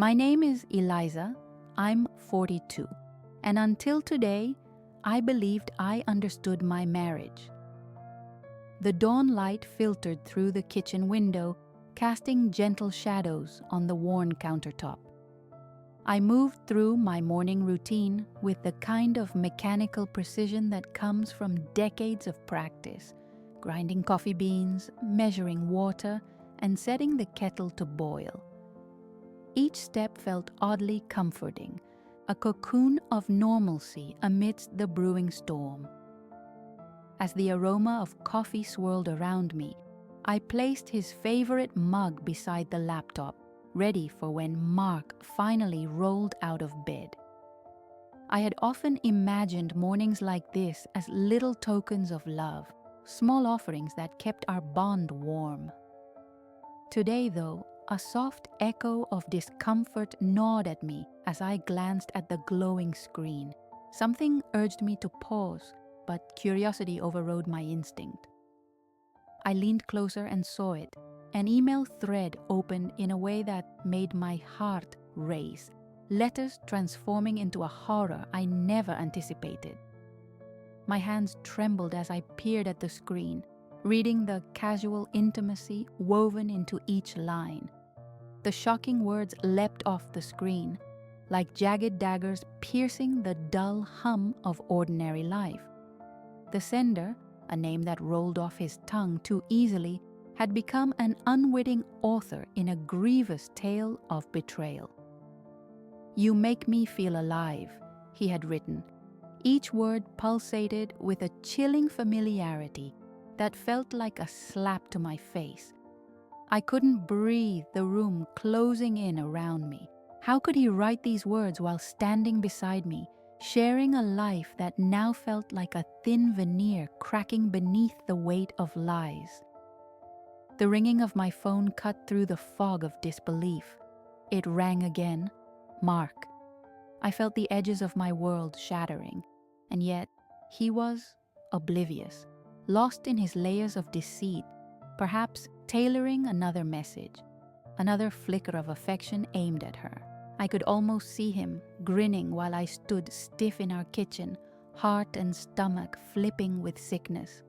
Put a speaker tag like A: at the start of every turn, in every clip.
A: My name is Eliza. I'm 42. And until today, I believed I understood my marriage. The dawn light filtered through the kitchen window, casting gentle shadows on the worn countertop. I moved through my morning routine with the kind of mechanical precision that comes from decades of practice, grinding coffee beans, measuring water, and setting the kettle to boil. Each step felt oddly comforting, a cocoon of normalcy amidst the brewing storm. As the aroma of coffee swirled around me, I placed his favorite mug beside the laptop, ready for when Mark finally rolled out of bed. I had often imagined mornings like this as little tokens of love, small offerings that kept our bond warm. Today, though, a soft echo of discomfort gnawed at me as I glanced at the glowing screen. Something urged me to pause, but curiosity overrode my instinct. I leaned closer and saw it. An email thread opened in a way that made my heart race, letters transforming into a horror I never anticipated. My hands trembled as I peered at the screen, reading the casual intimacy woven into each line. The shocking words leapt off the screen, like jagged daggers piercing the dull hum of ordinary life. The sender, a name that rolled off his tongue too easily, had become an unwitting author in a grievous tale of betrayal. "You make me feel alive," he had written. Each word pulsated with a chilling familiarity that felt like a slap to my face. I couldn't breathe, the room closing in around me. How could he write these words while standing beside me, sharing a life that now felt like a thin veneer cracking beneath the weight of lies? The ringing of my phone cut through the fog of disbelief. It rang again. Mark. I felt the edges of my world shattering, and yet he was oblivious, lost in his layers of deceit, perhaps tailoring another message, another flicker of affection aimed at her. I could almost see him, grinning while I stood stiff in our kitchen, heart and stomach flipping with sickness.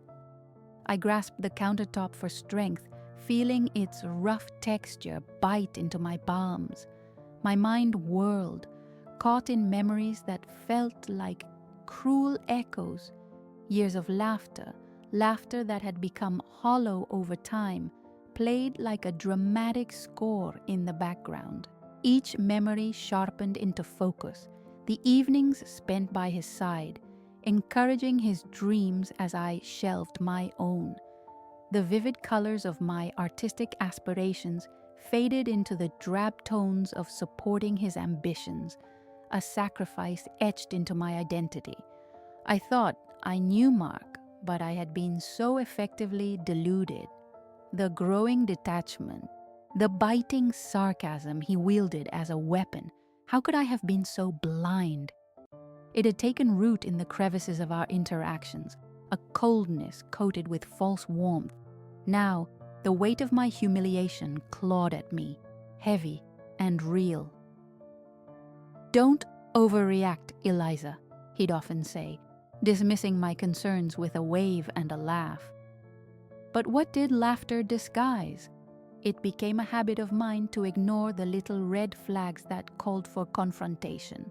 A: I grasped the countertop for strength, feeling its rough texture bite into my palms. My mind whirled, caught in memories that felt like cruel echoes, years of laughter that had become hollow over time, played like a dramatic score in the background. Each memory sharpened into focus, the evenings spent by his side, encouraging his dreams as I shelved my own. The vivid colors of my artistic aspirations faded into the drab tones of supporting his ambitions, a sacrifice etched into my identity. I thought I knew Mark, but I had been so effectively deluded. The growing detachment, the biting sarcasm he wielded as a weapon, how could I have been so blind? It had taken root in the crevices of our interactions, a coldness coated with false warmth. Now, the weight of my humiliation clawed at me, heavy and real. "Don't overreact, Eliza," he'd often say, dismissing my concerns with a wave and a laugh. But what did laughter disguise? It became a habit of mine to ignore the little red flags that called for confrontation.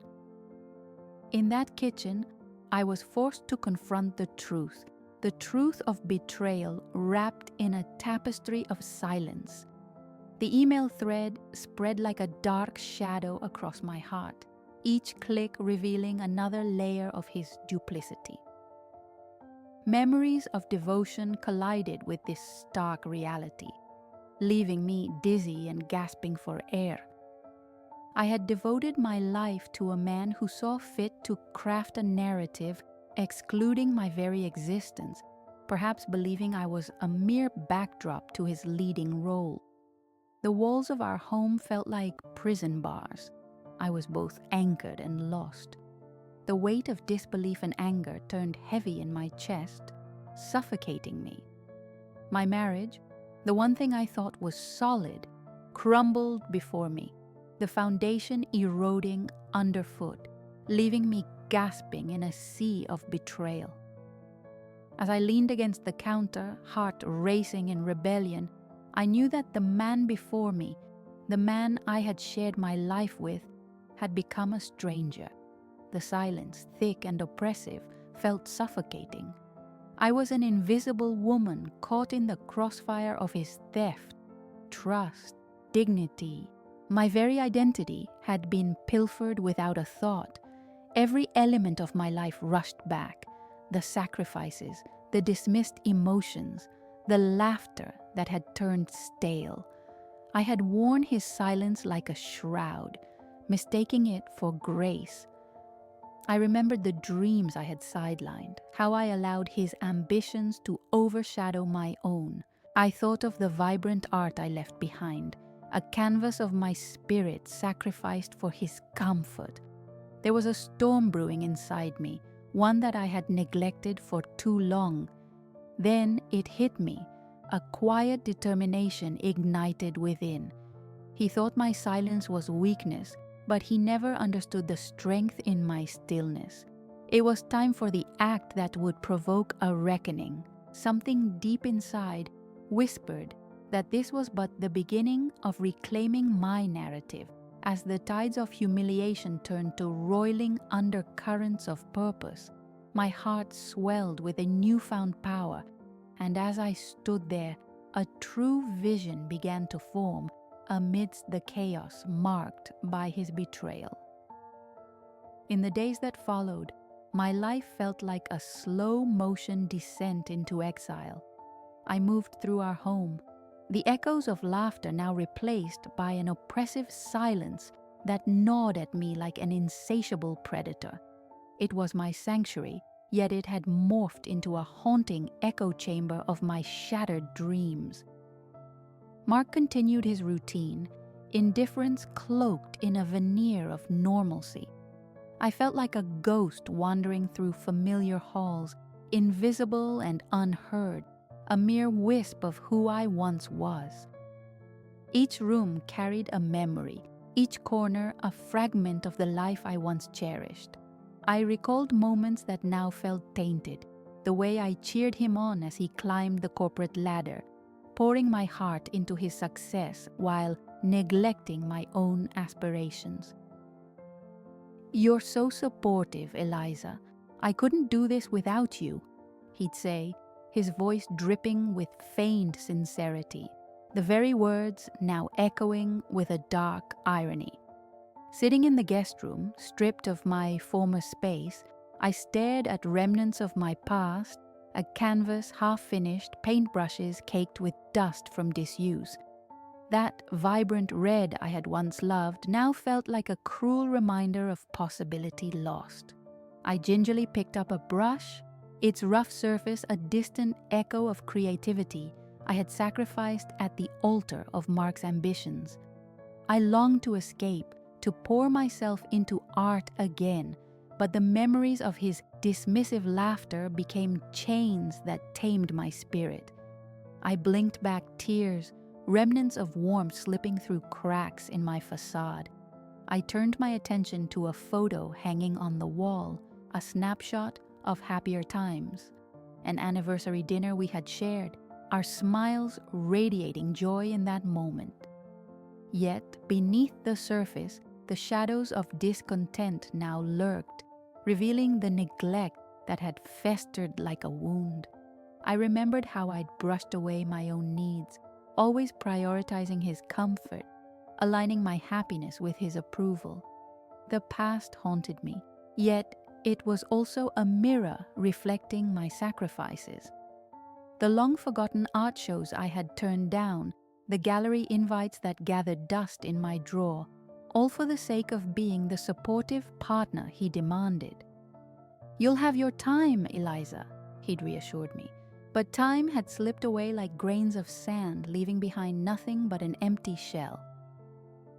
A: In that kitchen, I was forced to confront the truth of betrayal wrapped in a tapestry of silence. The email thread spread like a dark shadow across my heart, each click revealing another layer of his duplicity. Memories of devotion collided with this stark reality, leaving me dizzy and gasping for air. I had devoted my life to a man who saw fit to craft a narrative excluding my very existence, perhaps believing I was a mere backdrop to his leading role. The walls of our home felt like prison bars. I was both anchored and lost. The weight of disbelief and anger turned heavy in my chest, suffocating me. My marriage, the one thing I thought was solid, crumbled before me, the foundation eroding underfoot, leaving me gasping in a sea of betrayal. As I leaned against the counter, heart racing in rebellion, I knew that the man before me, the man I had shared my life with, had become a stranger. The silence, thick and oppressive, felt suffocating. I was an invisible woman caught in the crossfire of his theft, trust, dignity. My very identity had been pilfered without a thought. Every element of my life rushed back. The sacrifices, the dismissed emotions, the laughter that had turned stale. I had worn his silence like a shroud, mistaking it for grace. I remembered the dreams I had sidelined, how I allowed his ambitions to overshadow my own. I thought of the vibrant art I left behind, a canvas of my spirit sacrificed for his comfort. There was a storm brewing inside me, one that I had neglected for too long. Then it hit me, a quiet determination ignited within. He thought my silence was weakness, but he never understood the strength in my stillness. It was time for the act that would provoke a reckoning. Something deep inside whispered that this was but the beginning of reclaiming my narrative, as the tides of humiliation turned to roiling undercurrents of purpose. My heart swelled with a newfound power, and as I stood there, a true vision began to form amidst the chaos marked by his betrayal. In the days that followed, my life felt like a slow-motion descent into exile. I moved through our home, the echoes of laughter now replaced by an oppressive silence that gnawed at me like an insatiable predator. It was my sanctuary, yet it had morphed into a haunting echo chamber of my shattered dreams. Mark continued his routine, indifference cloaked in a veneer of normalcy. I felt like a ghost wandering through familiar halls, invisible and unheard, a mere wisp of who I once was. Each room carried a memory, each corner a fragment of the life I once cherished. I recalled moments that now felt tainted, the way I cheered him on as he climbed the corporate ladder, pouring my heart into his success while neglecting my own aspirations. "You're so supportive, Eliza. I couldn't do this without you," he'd say, his voice dripping with feigned sincerity, the very words now echoing with a dark irony. Sitting in the guest room, stripped of my former space, I stared at remnants of my past, a canvas half-finished, paintbrushes caked with dust from disuse. That vibrant red I had once loved now felt like a cruel reminder of possibility lost. I gingerly picked up a brush, its rough surface a distant echo of creativity I had sacrificed at the altar of Mark's ambitions. I longed to escape, to pour myself into art again, but the memories of his dismissive laughter became chains that tamed my spirit. I blinked back tears, remnants of warmth slipping through cracks in my facade. I turned my attention to a photo hanging on the wall, a snapshot of happier times, an anniversary dinner we had shared, our smiles radiating joy in that moment. Yet, beneath the surface, the shadows of discontent now lurked, revealing the neglect that had festered like a wound. I remembered how I'd brushed away my own needs, always prioritizing his comfort, aligning my happiness with his approval. The past haunted me, yet it was also a mirror reflecting my sacrifices. The long-forgotten art shows I had turned down, the gallery invites that gathered dust in my drawer, all for the sake of being the supportive partner he demanded. "You'll have your time, Eliza," he'd reassured me, but time had slipped away like grains of sand, leaving behind nothing but an empty shell.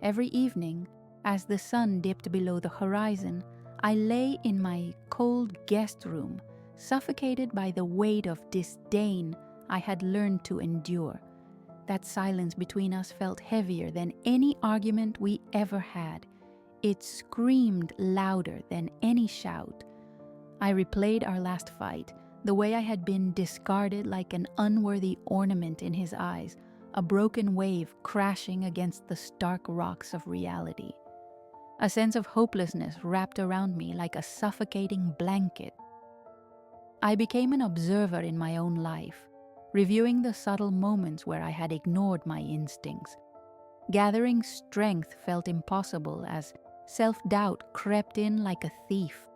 A: Every evening, as the sun dipped below the horizon, I lay in my cold guest room, suffocated by the weight of disdain I had learned to endure. That silence between us felt heavier than any argument we ever had. It screamed louder than any shout. I replayed our last fight, the way I had been discarded like an unworthy ornament in his eyes, a broken wave crashing against the stark rocks of reality. A sense of hopelessness wrapped around me like a suffocating blanket. I became an observer in my own life, reviewing the subtle moments where I had ignored my instincts. Gathering strength felt impossible as self-doubt crept in like a thief,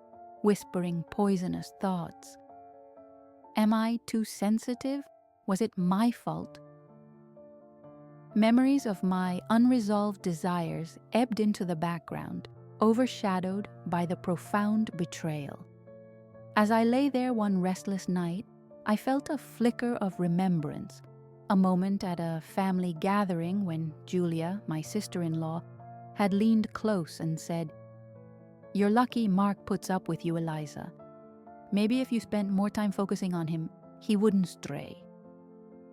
A: whispering poisonous thoughts. Am I too sensitive? Was it my fault? Memories of my unresolved desires ebbed into the background, overshadowed by the profound betrayal. As I lay there one restless night, I felt a flicker of remembrance, a moment at a family gathering when Julia, my sister-in-law, had leaned close and said, "You're lucky Mark puts up with you, Eliza. Maybe if you spent more time focusing on him, he wouldn't stray."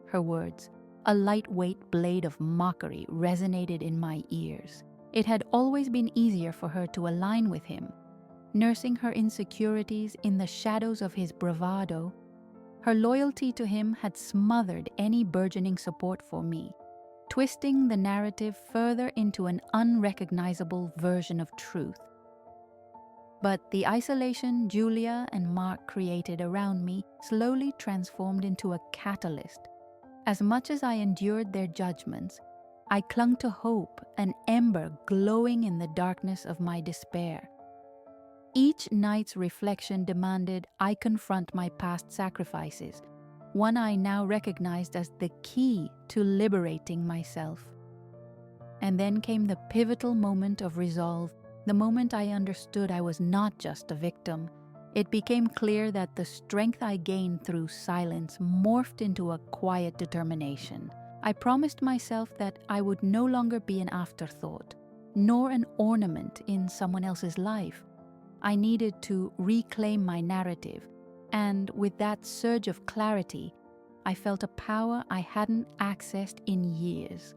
A: Her words, a lightweight blade of mockery, resonated in my ears. It had always been easier for her to align with him. Nursing her insecurities in the shadows of his bravado, her loyalty to him had smothered any burgeoning support for me, twisting the narrative further into an unrecognizable version of truth. But the isolation Julia and Mark created around me slowly transformed into a catalyst. As much as I endured their judgments, I clung to hope, an ember glowing in the darkness of my despair. Each night's reflection demanded I confront my past sacrifices, one I now recognized as the key to liberating myself. And then came the pivotal moment of resolve, the moment I understood I was not just a victim. It became clear that the strength I gained through silence morphed into a quiet determination. I promised myself that I would no longer be an afterthought, nor an ornament in someone else's life. I needed to reclaim my narrative, and with that surge of clarity, I felt a power I hadn't accessed in years.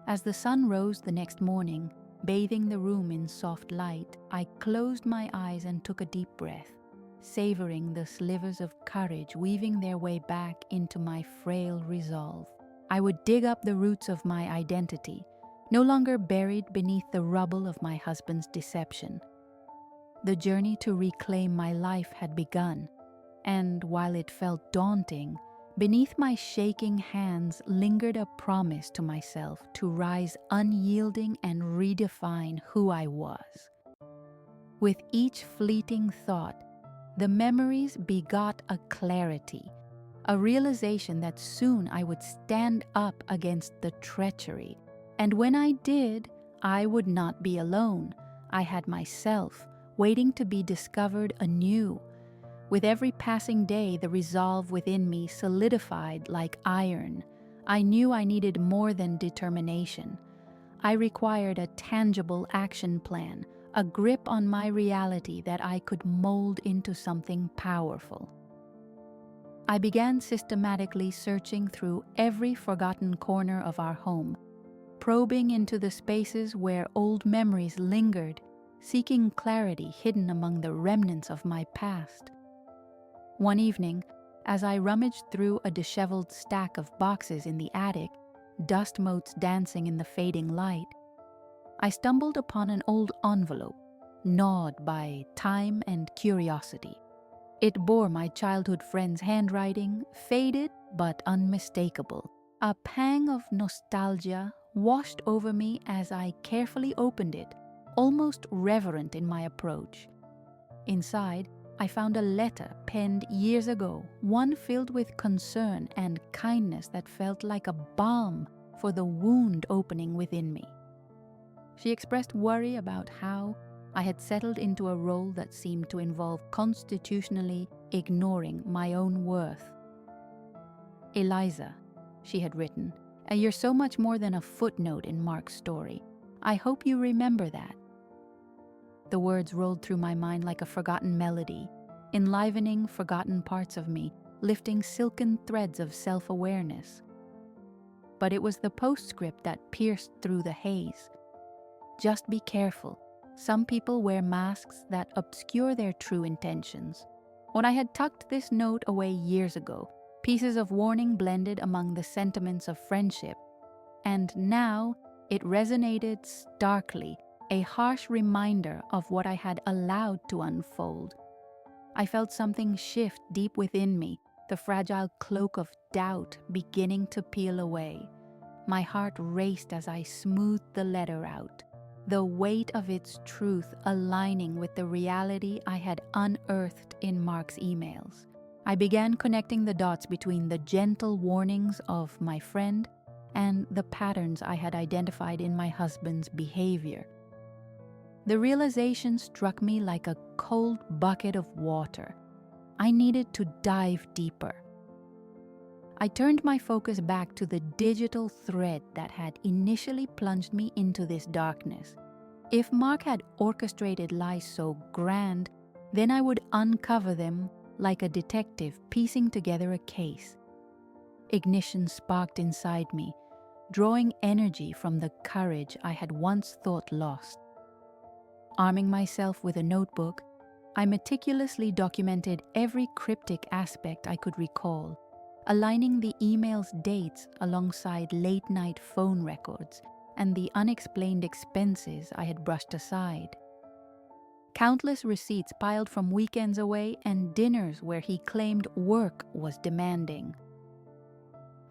A: As the sun rose the next morning, bathing the room in soft light, I closed my eyes and took a deep breath, savoring the slivers of courage weaving their way back into my frail resolve. I would dig up the roots of my identity, no longer buried beneath the rubble of my husband's deception. The journey to reclaim my life had begun, and while it felt daunting, beneath my shaking hands lingered a promise to myself to rise unyielding and redefine who I was. With each fleeting thought, the memories begot a clarity, a realization that soon I would stand up against the treachery. And when I did, I would not be alone. I had myself, waiting to be discovered anew. With every passing day, the resolve within me solidified like iron. I knew I needed more than determination. I required a tangible action plan, a grip on my reality that I could mold into something powerful. I began systematically searching through every forgotten corner of our home, probing into the spaces where old memories lingered, seeking clarity hidden among the remnants of my past. One evening, as I rummaged through a disheveled stack of boxes in the attic, dust motes dancing in the fading light, I stumbled upon an old envelope, gnawed by time and curiosity. It bore my childhood friend's handwriting, faded but unmistakable. A pang of nostalgia washed over me as I carefully opened it, almost reverent in my approach. Inside, I found a letter penned years ago, one filled with concern and kindness that felt like a balm for the wound opening within me. She expressed worry about how I had settled into a role that seemed to involve constitutionally ignoring my own worth. "Eliza," she had written, "you're so much more than a footnote in Mark's story. I hope you remember that." The words rolled through my mind like a forgotten melody, enlivening forgotten parts of me, lifting silken threads of self-awareness. but it was the postscript that pierced through the haze. Just be careful. Some people wear masks that obscure their true intentions. When I had tucked this note away years ago, pieces of warning blended among the sentiments of friendship, and now it resonated starkly, a harsh reminder of what I had allowed to unfold. I felt something shift deep within me, the fragile cloak of doubt beginning to peel away. My heart raced as I smoothed the letter out, the weight of its truth aligning with the reality I had unearthed in Mark's emails. I began connecting the dots between the gentle warnings of my friend and the patterns I had identified in my husband's behavior. The realization struck me like a cold bucket of water. I needed to dive deeper. I turned my focus back to the digital thread that had initially plunged me into this darkness. If Mark had orchestrated lies so grand, then I would uncover them like a detective piecing together a case. Ignition sparked inside me, drawing energy from the courage I had once thought lost. Arming myself with a notebook, I meticulously documented every cryptic aspect I could recall, aligning the email's dates alongside late-night phone records and the unexplained expenses I had brushed aside. Countless receipts piled from weekends away and dinners where he claimed work was demanding.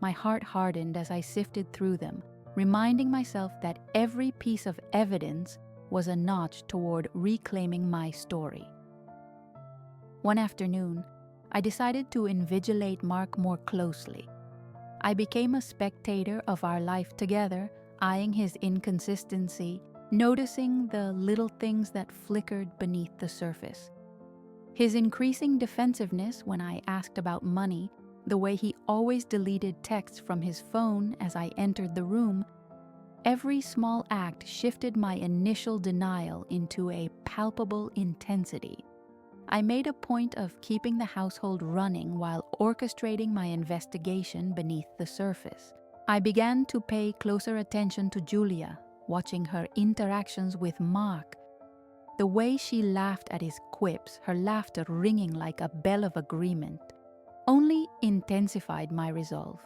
A: My heart hardened as I sifted through them, reminding myself that every piece of evidence was a notch toward reclaiming my story. One afternoon, I decided to invigilate Mark more closely. I became a spectator of our life together, eyeing his inconsistency, noticing the little things that flickered beneath the surface. His increasing defensiveness when I asked about money, the way he always deleted texts from his phone as I entered the room. Every small act shifted my initial denial into a palpable intensity. I made a point of keeping the household running while orchestrating my investigation beneath the surface. I began to pay closer attention to Julia, watching her interactions with Mark. The way she laughed at his quips, her laughter ringing like a bell of agreement, only intensified my resolve.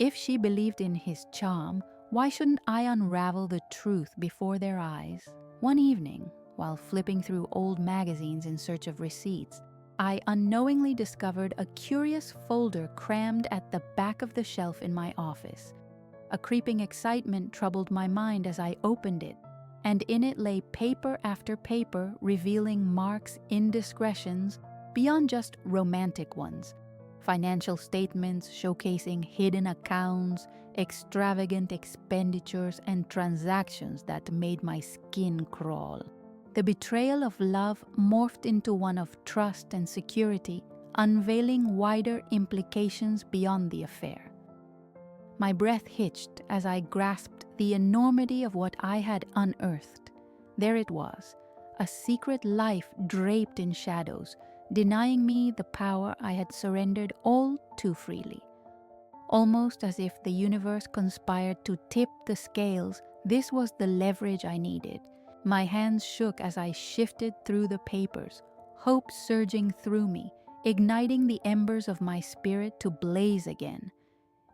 A: If she believed in his charm, why shouldn't I unravel the truth before their eyes? One evening, while flipping through old magazines in search of receipts, I unknowingly discovered a curious folder crammed at the back of the shelf in my office. A creeping excitement troubled my mind as I opened it, and in it lay paper after paper revealing Mark's indiscretions beyond just romantic ones. Financial statements showcasing hidden accounts, extravagant expenditures, and transactions that made my skin crawl. The betrayal of love morphed into one of trust and security, unveiling wider implications beyond the affair. My breath hitched as I grasped the enormity of what I had unearthed. There it was, a secret life draped in shadows, denying me the power I had surrendered all too freely. Almost as if the universe conspired to tip the scales, this was the leverage I needed. My hands shook as I shifted through the papers, hope surging through me, igniting the embers of my spirit to blaze again.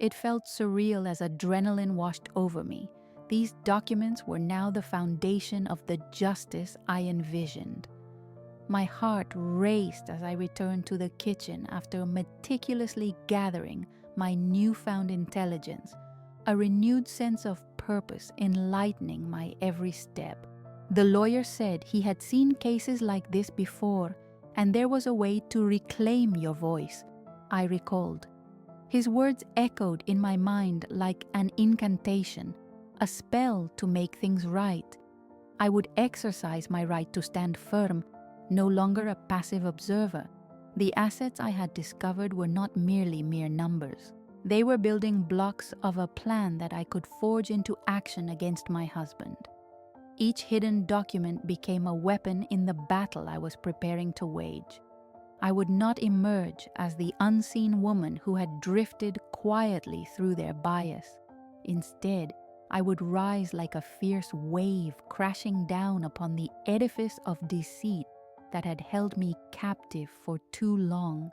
A: It felt surreal as adrenaline washed over me. These documents were now the foundation of the justice I envisioned. My heart raced as I returned to the kitchen after meticulously gathering my newfound intelligence, a renewed sense of purpose enlightening my every step. The lawyer said he had seen cases like this before, and there was a way to reclaim your voice, I recalled. His words echoed in my mind like an incantation, a spell to make things right. I would exercise my right to stand firm, no longer a passive observer. The assets I had discovered were not merely mere numbers. They were building blocks of a plan that I could forge into action against my husband. Each hidden document became a weapon in the battle I was preparing to wage. I would not emerge as the unseen woman who had drifted quietly through their bias. Instead, I would rise like a fierce wave crashing down upon the edifice of deceit that had held me captive for too long.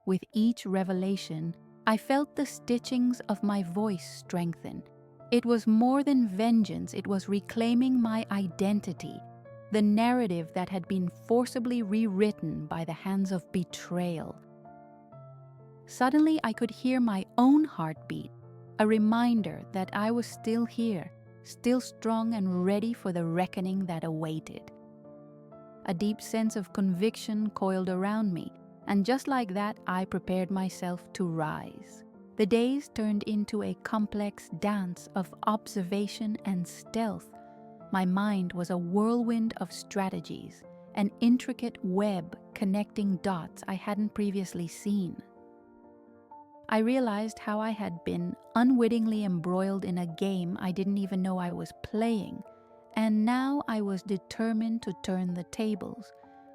A: With each revelation, I felt the stitchings of my voice strengthen. It was more than vengeance, it was reclaiming my identity, the narrative that had been forcibly rewritten by the hands of betrayal. Suddenly, I could hear my own heartbeat, a reminder that I was still here, still strong and ready for the reckoning that awaited. A deep sense of conviction coiled around me, and just like that, I prepared myself to rise. The days turned into a complex dance of observation and stealth. My mind was a whirlwind of strategies, an intricate web connecting dots I hadn't previously seen. I realized how I had been unwittingly embroiled in a game I didn't even know I was playing, and now I was determined to turn the tables.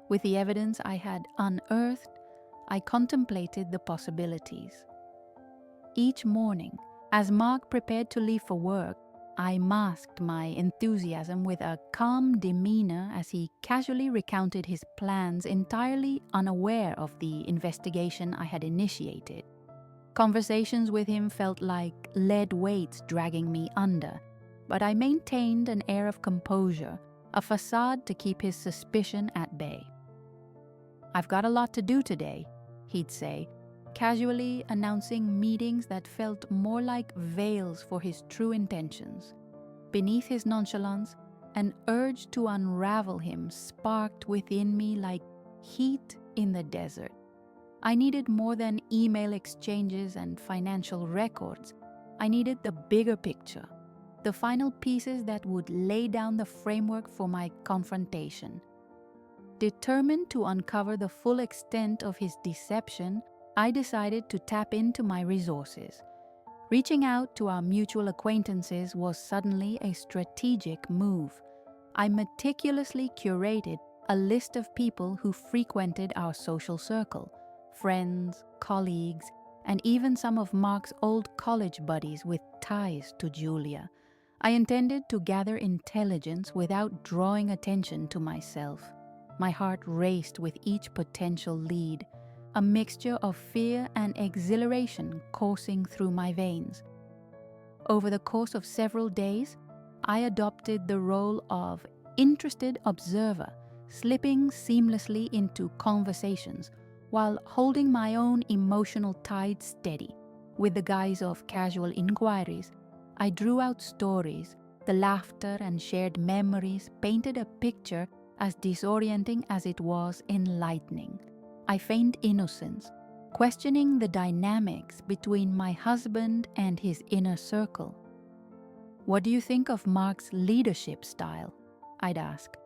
A: With the evidence I had unearthed, I contemplated the possibilities. Each morning, as Mark prepared to leave for work, I masked my enthusiasm with a calm demeanor as he casually recounted his plans, entirely unaware of the investigation I had initiated. Conversations with him felt like lead weights dragging me under, but I maintained an air of composure, a facade to keep his suspicion at bay. "I've got a lot to do today," he'd say, casually announcing meetings that felt more like veils for his true intentions. Beneath his nonchalance, an urge to unravel him sparked within me like heat in the desert. I needed more than email exchanges and financial records. I needed the bigger picture, the final pieces that would lay down the framework for my confrontation. Determined to uncover the full extent of his deception, I decided to tap into my resources. Reaching out to our mutual acquaintances was suddenly a strategic move. I meticulously curated a list of people who frequented our social circle, friends, colleagues, and even some of Mark's old college buddies with ties to Julia. I intended to gather intelligence without drawing attention to myself. My heart raced with each potential lead, a mixture of fear and exhilaration coursing through my veins. Over the course of several days, I adopted the role of interested observer, slipping seamlessly into conversations while holding my own emotional tide steady. With the guise of casual inquiries, I drew out stories. The laughter and shared memories painted a picture as disorienting as it was enlightening. I feigned innocence, questioning the dynamics between my husband and his inner circle. "What do you think of Mark's leadership style?" I'd ask,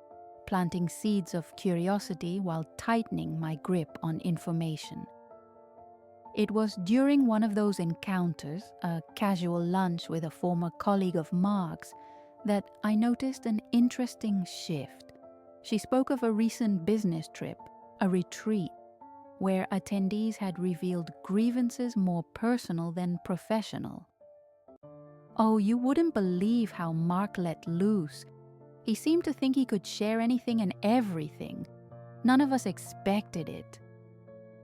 A: planting seeds of curiosity while tightening my grip on information. It was during one of those encounters, a casual lunch with a former colleague of Mark's, that I noticed an interesting shift. She spoke of a recent business trip, a retreat, where attendees had revealed grievances more personal than professional. "Oh, you wouldn't believe how Mark let loose. He seemed to think he could share anything and everything. None of us expected it."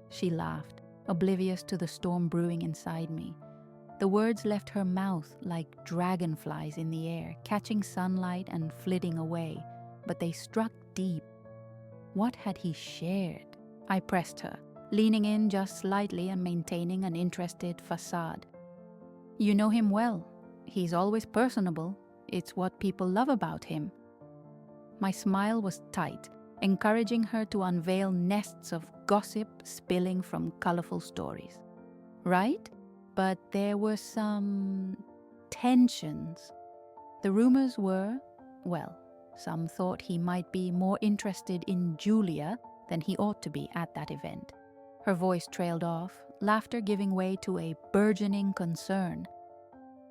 A: She laughed, oblivious to the storm brewing inside me. The words left her mouth like dragonflies in the air, catching sunlight and flitting away, but they struck deep. What had he shared? I pressed her, leaning in just slightly and maintaining an interested facade. "You know him well. He's always personable. It's what people love about him." My smile was tight, encouraging her to unveil nests of gossip spilling from colorful stories. Right? But there were some tensions. The rumors were, well, some thought he might be more interested in Julia than he ought to be at that event. Her voice trailed off, laughter giving way to a burgeoning concern.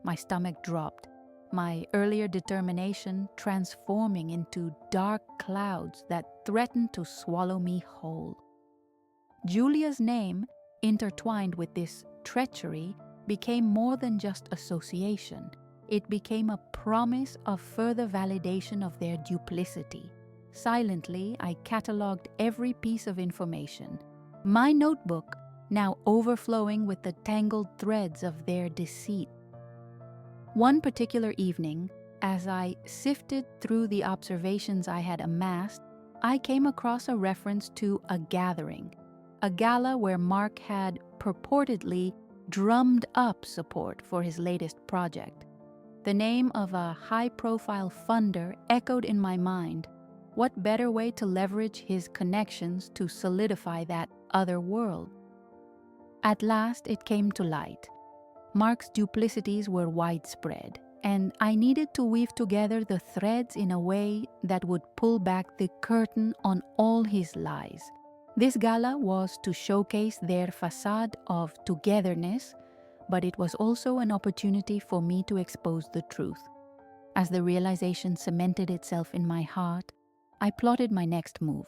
A: My stomach dropped, my earlier determination transforming into dark clouds that threatened to swallow me whole. Julia's name, intertwined with this treachery, became more than just association. It became a promise of further validation of their duplicity. Silently, I catalogued every piece of information. My notebook now overflowing with the tangled threads of their deceit. One particular evening, as I sifted through the observations I had amassed, I came across a reference to a gathering, a gala where Mark had purportedly drummed up support for his latest project. The name of a high-profile funder echoed in my mind. What better way to leverage his connections to solidify that other world? At last it came to light. Mark's duplicities were widespread, and I needed to weave together the threads in a way that would pull back the curtain on all his lies. This gala was to showcase their facade of togetherness, but it was also an opportunity for me to expose the truth. As the realization cemented itself in my heart, I plotted my next move.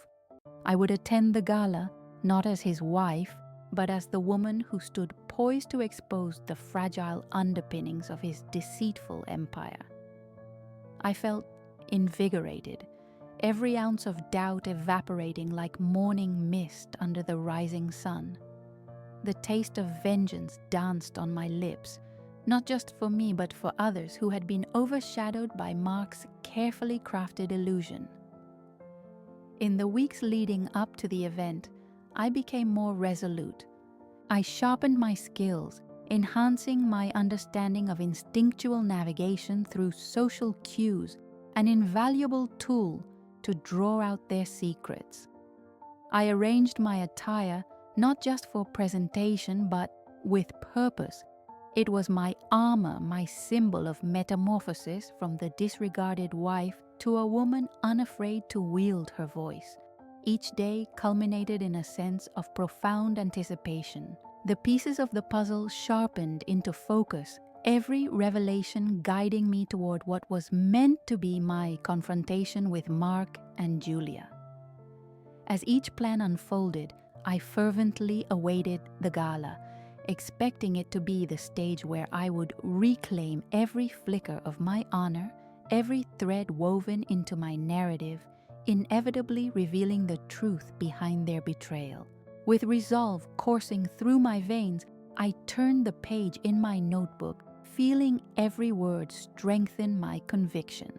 A: I would attend the gala, not as his wife, but as the woman who stood poised to expose the fragile underpinnings of his deceitful empire. I felt invigorated, every ounce of doubt evaporating like morning mist under the rising sun. The taste of vengeance danced on my lips, not just for me but for others who had been overshadowed by Mark's carefully crafted illusion. In the weeks leading up to the event, I became more resolute. I sharpened my skills, enhancing my understanding of instinctual navigation through social cues, an invaluable tool to draw out their secrets. I arranged my attire not just for presentation but with purpose. It was my armor, my symbol of metamorphosis from the disregarded wife to a woman unafraid to wield her voice. Each day culminated in a sense of profound anticipation. The pieces of the puzzle sharpened into focus, every revelation guiding me toward what was meant to be my confrontation with Mark and Julia. As each plan unfolded, I fervently awaited the gala, expecting it to be the stage where I would reclaim every flicker of my honor, every thread woven into my narrative, inevitably revealing the truth behind their betrayal. With resolve coursing through my veins, I turned the page in my notebook, feeling every word strengthen my conviction.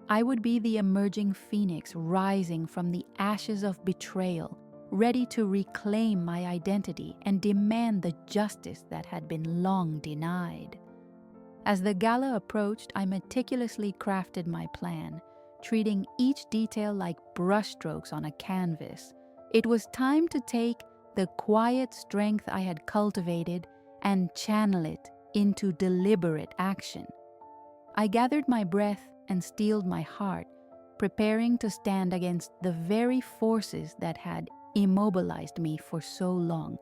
A: I would be the emerging phoenix rising from the ashes of betrayal, ready to reclaim my identity and demand the justice that had been long denied. As the gala approached, I meticulously crafted my plan, treating each detail like brushstrokes on a canvas. It was time to take the quiet strength I had cultivated and channel it into deliberate action. I gathered my breath and steeled my heart, preparing to stand against the very forces that had immobilized me for so long.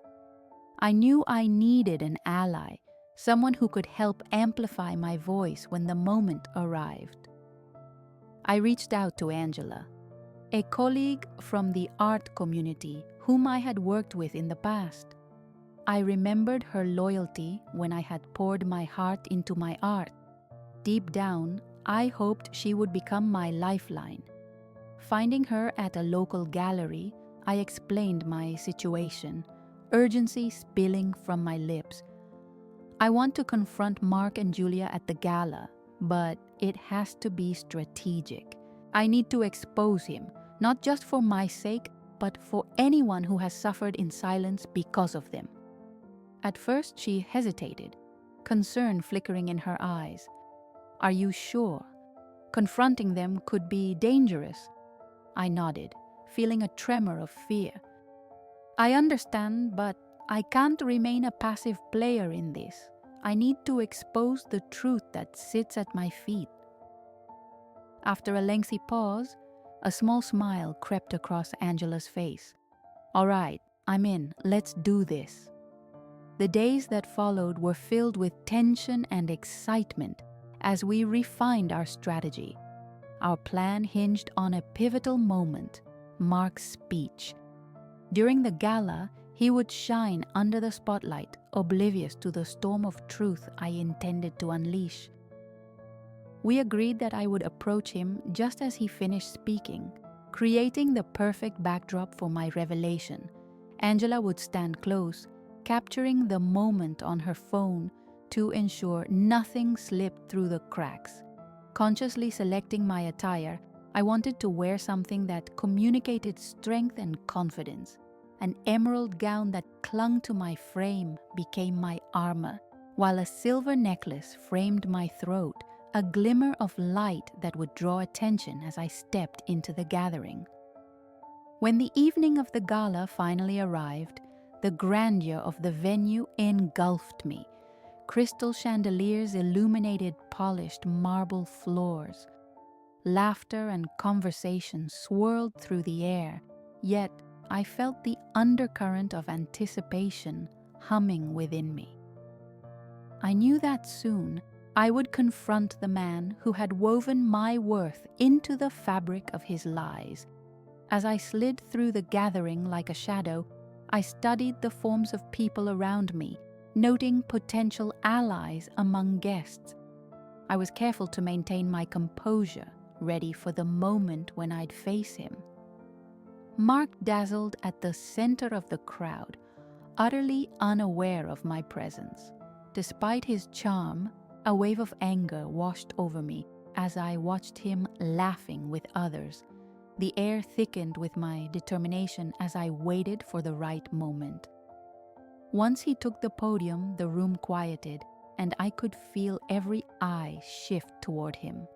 A: I knew I needed an ally, someone who could help amplify my voice when the moment arrived. I reached out to Angela, a colleague from the art community whom I had worked with in the past. I remembered her loyalty when I had poured my heart into my art. Deep down, I hoped she would become my lifeline. Finding her at a local gallery, I explained my situation, urgency spilling from my lips. I want to confront Mark and Julia at the gala, but it has to be strategic. I need to expose him, not just for my sake, but for anyone who has suffered in silence because of them. At first, she hesitated, concern flickering in her eyes. Are you sure? Confronting them could be dangerous. I nodded, feeling a tremor of fear. I understand, but I can't remain a passive player in this. I need to expose the truth that sits at my feet. After a lengthy pause, a small smile crept across Angela's face. All right, I'm in. Let's do this. The days that followed were filled with tension and excitement as we refined our strategy. Our plan hinged on a pivotal moment, Mark's speech. During the gala, he would shine under the spotlight, oblivious to the storm of truth I intended to unleash. We agreed that I would approach him just as he finished speaking, creating the perfect backdrop for my revelation. Angela would stand close, capturing the moment on her phone to ensure nothing slipped through the cracks. Consciously selecting my attire, I wanted to wear something that communicated strength and confidence. An emerald gown that clung to my frame became my armor, while a silver necklace framed my throat, a glimmer of light that would draw attention as I stepped into the gathering. When the evening of the gala finally arrived, the grandeur of the venue engulfed me. Crystal chandeliers illuminated polished marble floors. Laughter and conversation swirled through the air, yet I felt the undercurrent of anticipation humming within me. I knew that soon I would confront the man who had woven my worth into the fabric of his lies. As I slid through the gathering like a shadow, I studied the forms of people around me, noting potential allies among guests. I was careful to maintain my composure, ready for the moment when I'd face him. Mark dazzled at the center of the crowd, utterly unaware of my presence. Despite his charm, a wave of anger washed over me as I watched him laughing with others. The air thickened with my determination as I waited for the right moment. Once he took the podium, the room quieted, and I could feel every eye shift toward him.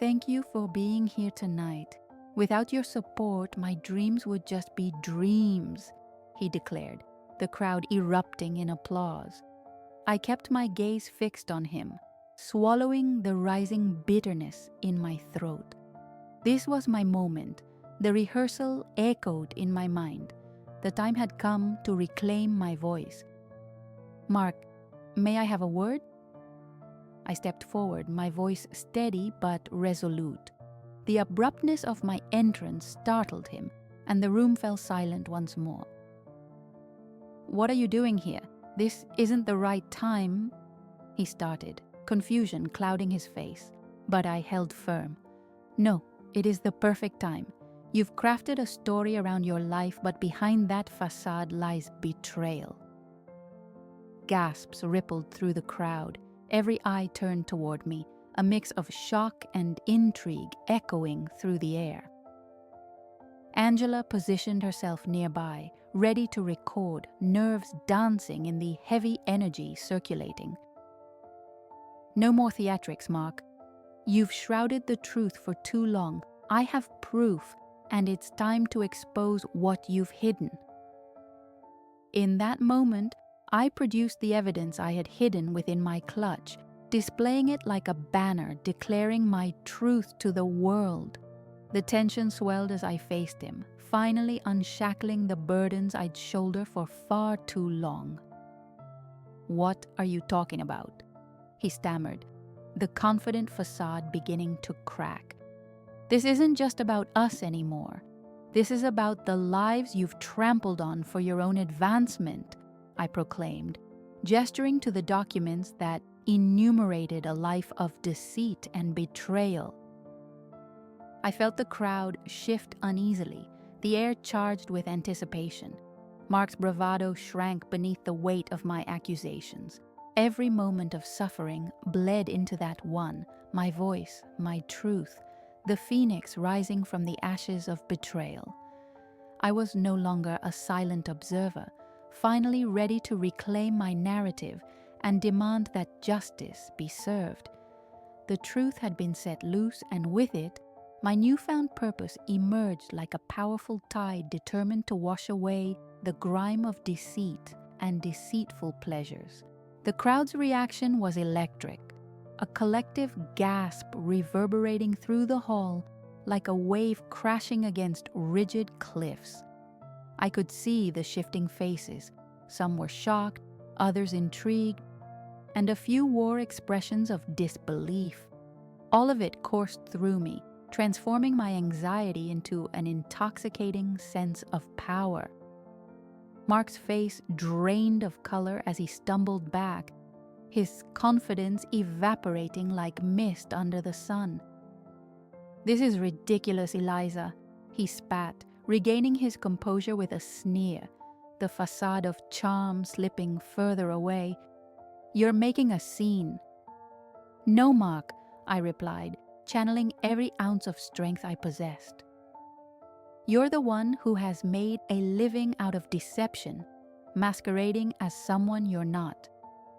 A: "Thank you for being here tonight. Without your support, my dreams would just be dreams," he declared, the crowd erupting in applause. I kept my gaze fixed on him, swallowing the rising bitterness in my throat. This was my moment. The rehearsal echoed in my mind. The time had come to reclaim my voice. "Mark, may I have a word?" I stepped forward, my voice steady but resolute. The abruptness of my entrance startled him, and the room fell silent once more. "What are you doing here? This isn't the right time," he started, confusion clouding his face. But I held firm. "No, it is the perfect time. You've crafted a story around your life, but behind that facade lies betrayal." Gasps rippled through the crowd. Every eye turned toward me, a mix of shock and intrigue echoing through the air. Angela positioned herself nearby, ready to record, nerves dancing in the heavy energy circulating. "No more theatrics, Mark. You've shrouded the truth for too long. I have proof, and it's time to expose what you've hidden." In that moment, I produced the evidence I had hidden within my clutch, displaying it like a banner declaring my truth to the world. The tension swelled as I faced him, finally unshackling the burdens I'd shouldered for far too long. "What are you talking about?" he stammered, the confident facade beginning to crack. "This isn't just about us anymore. This is about the lives you've trampled on for your own advancement," I proclaimed, gesturing to the documents that enumerated a life of deceit and betrayal. I felt the crowd shift uneasily, the air charged with anticipation. Mark's bravado shrank beneath the weight of my accusations. Every moment of suffering bled into that one, my voice, my truth, the phoenix rising from the ashes of betrayal. I was no longer a silent observer, finally ready to reclaim my narrative and demand that justice be served. The truth had been set loose, and with it, my newfound purpose emerged like a powerful tide determined to wash away the grime of deceit and deceitful pleasures. The crowd's reaction was electric, a collective gasp reverberating through the hall like a wave crashing against rigid cliffs. I could see the shifting faces. Some were shocked, others intrigued, and a few wore expressions of disbelief. All of it coursed through me, transforming my anxiety into an intoxicating sense of power. Mark's face drained of color as he stumbled back, his confidence evaporating like mist under the sun. "This is ridiculous, Eliza," he spat, regaining his composure with a sneer, the facade of charm slipping further away. "You're making a scene." "No, Mark," I replied, channeling every ounce of strength I possessed. "You're the one who has made a living out of deception, masquerading as someone you're not.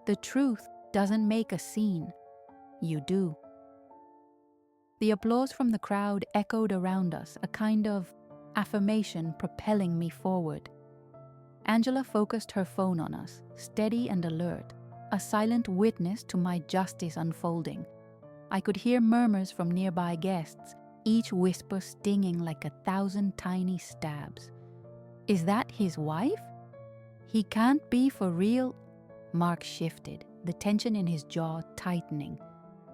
A: The truth doesn't make a scene. You do." The applause from the crowd echoed around us, a kind of affirmation propelling me forward. Angela focused her phone on us, steady and alert, a silent witness to my justice unfolding. I could hear murmurs from nearby guests, each whisper stinging like 1,000 tiny stabs. "Is that his wife? He can't be for real." Mark shifted, the tension in his jaw tightening.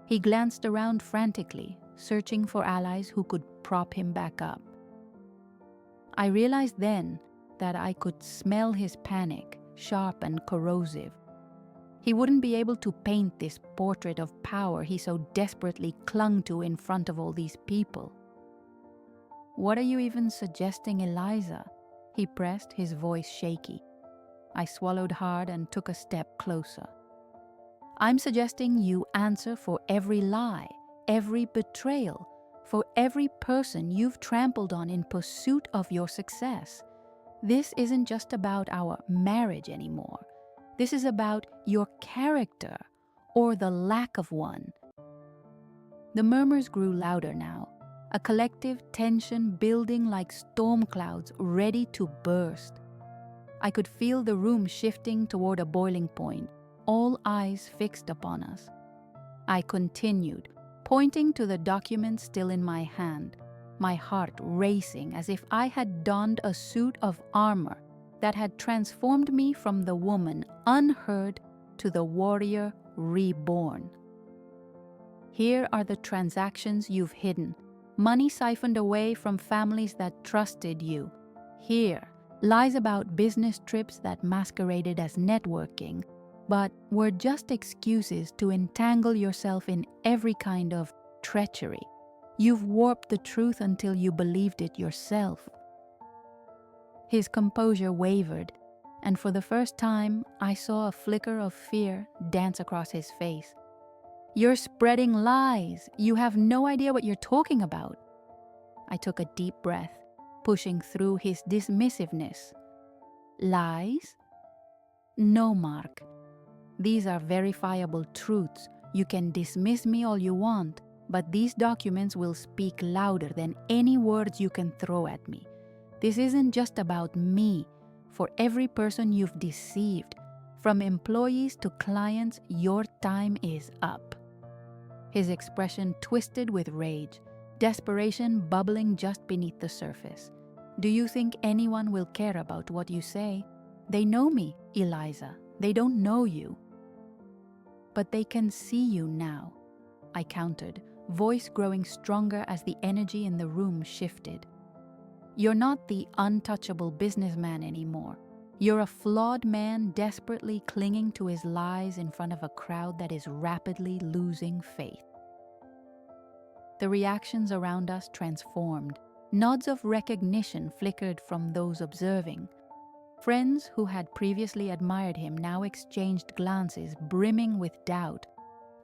A: He glanced around frantically, searching for allies who could prop him back up. I realized then that I could smell his panic, sharp and corrosive. He wouldn't be able to paint this portrait of power he so desperately clung to in front of all these people. "What are you even suggesting, Eliza?" he pressed, his voice shaky. I swallowed hard and took a step closer. "I'm suggesting you answer for every lie, every betrayal, for every person you've trampled on in pursuit of your success. This isn't just about our marriage anymore. This is about your character, or the lack of one." The murmurs grew louder now, a collective tension building like storm clouds ready to burst. I could feel the room shifting toward a boiling point, all eyes fixed upon us. I continued, pointing to the document still in my hand, my heart racing as if I had donned a suit of armor that had transformed me from the woman unheard to the warrior reborn. "Here are the transactions you've hidden, money siphoned away from families that trusted you. Here, lies about business trips that masqueraded as networking, but were just excuses to entangle yourself in every kind of treachery. You've warped the truth until you believed it yourself." His composure wavered, and for the first time, I saw a flicker of fear dance across his face. "You're spreading lies. You have no idea what you're talking about." I took a deep breath, pushing through his dismissiveness. "Lies? No, Mark. These are verifiable truths. You can dismiss me all you want, but these documents will speak louder than any words you can throw at me. This isn't just about me. For every person you've deceived, from employees to clients, your time is up." His expression twisted with rage, desperation bubbling just beneath the surface. "Do you think anyone will care about what you say? They know me, Eliza. They don't know you." "But they can see you now," I countered, voice growing stronger as the energy in the room shifted. "You're not the untouchable businessman anymore. You're a flawed man desperately clinging to his lies in front of a crowd that is rapidly losing faith." The reactions around us transformed. Nods of recognition flickered from those observing. Friends who had previously admired him now exchanged glances brimming with doubt,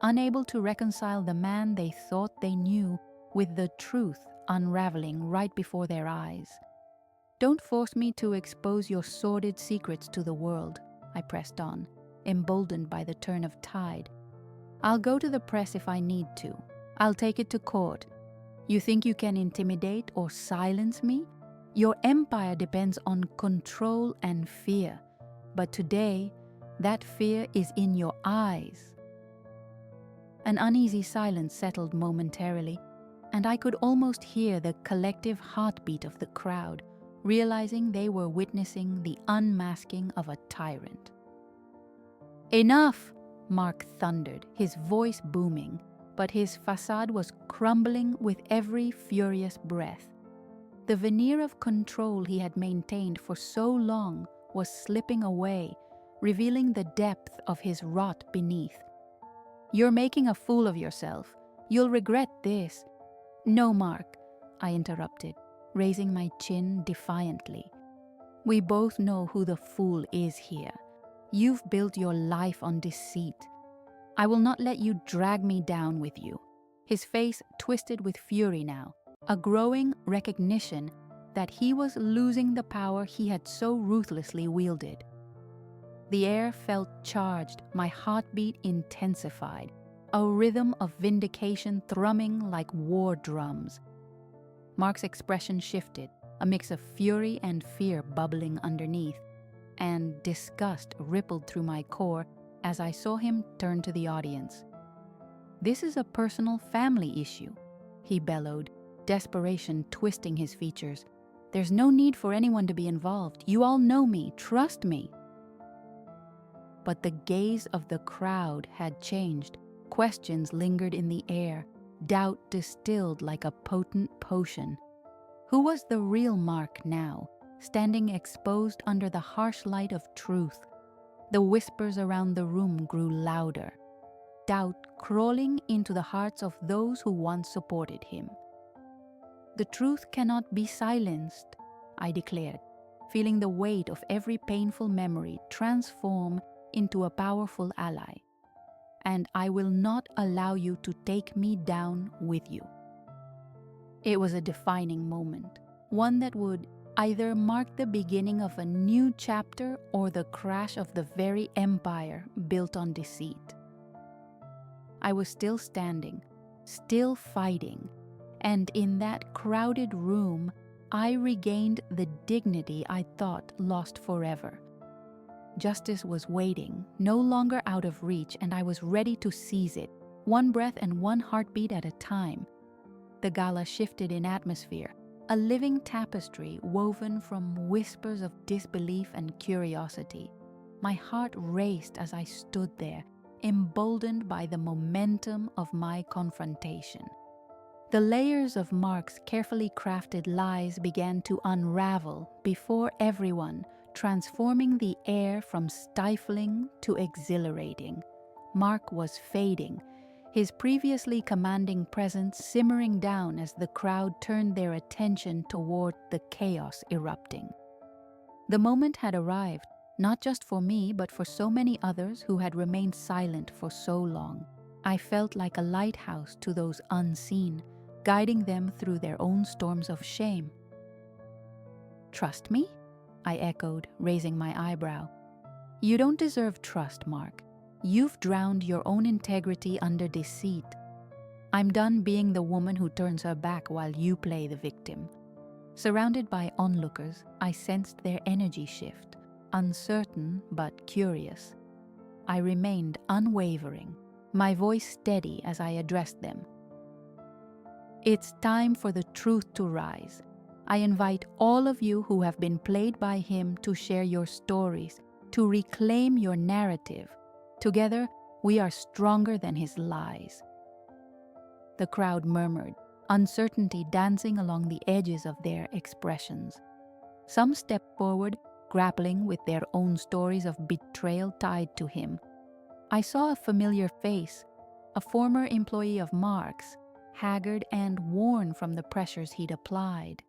A: unable to reconcile the man they thought they knew with the truth unraveling right before their eyes. "Don't force me to expose your sordid secrets to the world," I pressed on, emboldened by the turn of tide. "I'll go to the press if I need to. I'll take it to court. You think you can intimidate or silence me? Your empire depends on control and fear. But today, that fear is in your eyes." An uneasy silence settled momentarily, and I could almost hear the collective heartbeat of the crowd, realizing they were witnessing the unmasking of a tyrant. "Enough!" Mark thundered, his voice booming. but his facade was crumbling with every furious breath. The veneer of control he had maintained for so long was slipping away, revealing the depth of his rot beneath. "You're making a fool of yourself. You'll regret this." "No, Mark," I interrupted, raising my chin defiantly. "We both know who the fool is here. You've built your life on deceit. I will not let you drag me down with you." His face twisted with fury now, a growing recognition that he was losing the power he had so ruthlessly wielded. The air felt charged, my heartbeat intensified, a rhythm of vindication thrumming like war drums. Mark's expression shifted, a mix of fury and fear bubbling underneath, and disgust rippled through my core as I saw him turn to the audience. "This is a personal family issue," he bellowed, desperation twisting his features. "There's no need for anyone to be involved. You all know me. Trust me." But the gaze of the crowd had changed. Questions lingered in the air, doubt distilled like a potent potion. Who was the real Mark now, standing exposed under the harsh light of truth? The whispers around the room grew louder, doubt crawling into the hearts of those who once supported him. "The truth cannot be silenced," I declared, feeling the weight of every painful memory transform into a powerful ally. "And I will not allow you to take me down with you." It was a defining moment, one that would either mark the beginning of a new chapter or the crash of the very empire built on deceit. I was still standing, still fighting, and in that crowded room, I regained the dignity I thought lost forever. Justice was waiting, no longer out of reach, and I was ready to seize it, one breath and one heartbeat at a time. The gala shifted in atmosphere, a living tapestry woven from whispers of disbelief and curiosity. My heart raced as I stood there, emboldened by the momentum of my confrontation. The layers of Mark's carefully crafted lies began to unravel before everyone, transforming the air from stifling to exhilarating. Mark was fading, his previously commanding presence simmering down as the crowd turned their attention toward the chaos erupting. The moment had arrived, not just for me, but for so many others who had remained silent for so long. I felt like a lighthouse to those unseen, guiding them through their own storms of shame. "Trust me?" I echoed, raising my eyebrow. "You don't deserve trust, Mark. You've drowned your own integrity under deceit. I'm done being the woman who turns her back while you play the victim." Surrounded by onlookers, I sensed their energy shift, uncertain but curious. I remained unwavering, my voice steady as I addressed them. "It's time for the truth to rise. I invite all of you who have been played by him to share your stories, to reclaim your narrative. Together, we are stronger than his lies." The crowd murmured, uncertainty dancing along the edges of their expressions. Some stepped forward, grappling with their own stories of betrayal tied to him. I saw a familiar face, a former employee of Mark's, haggard and worn from the pressures he'd applied.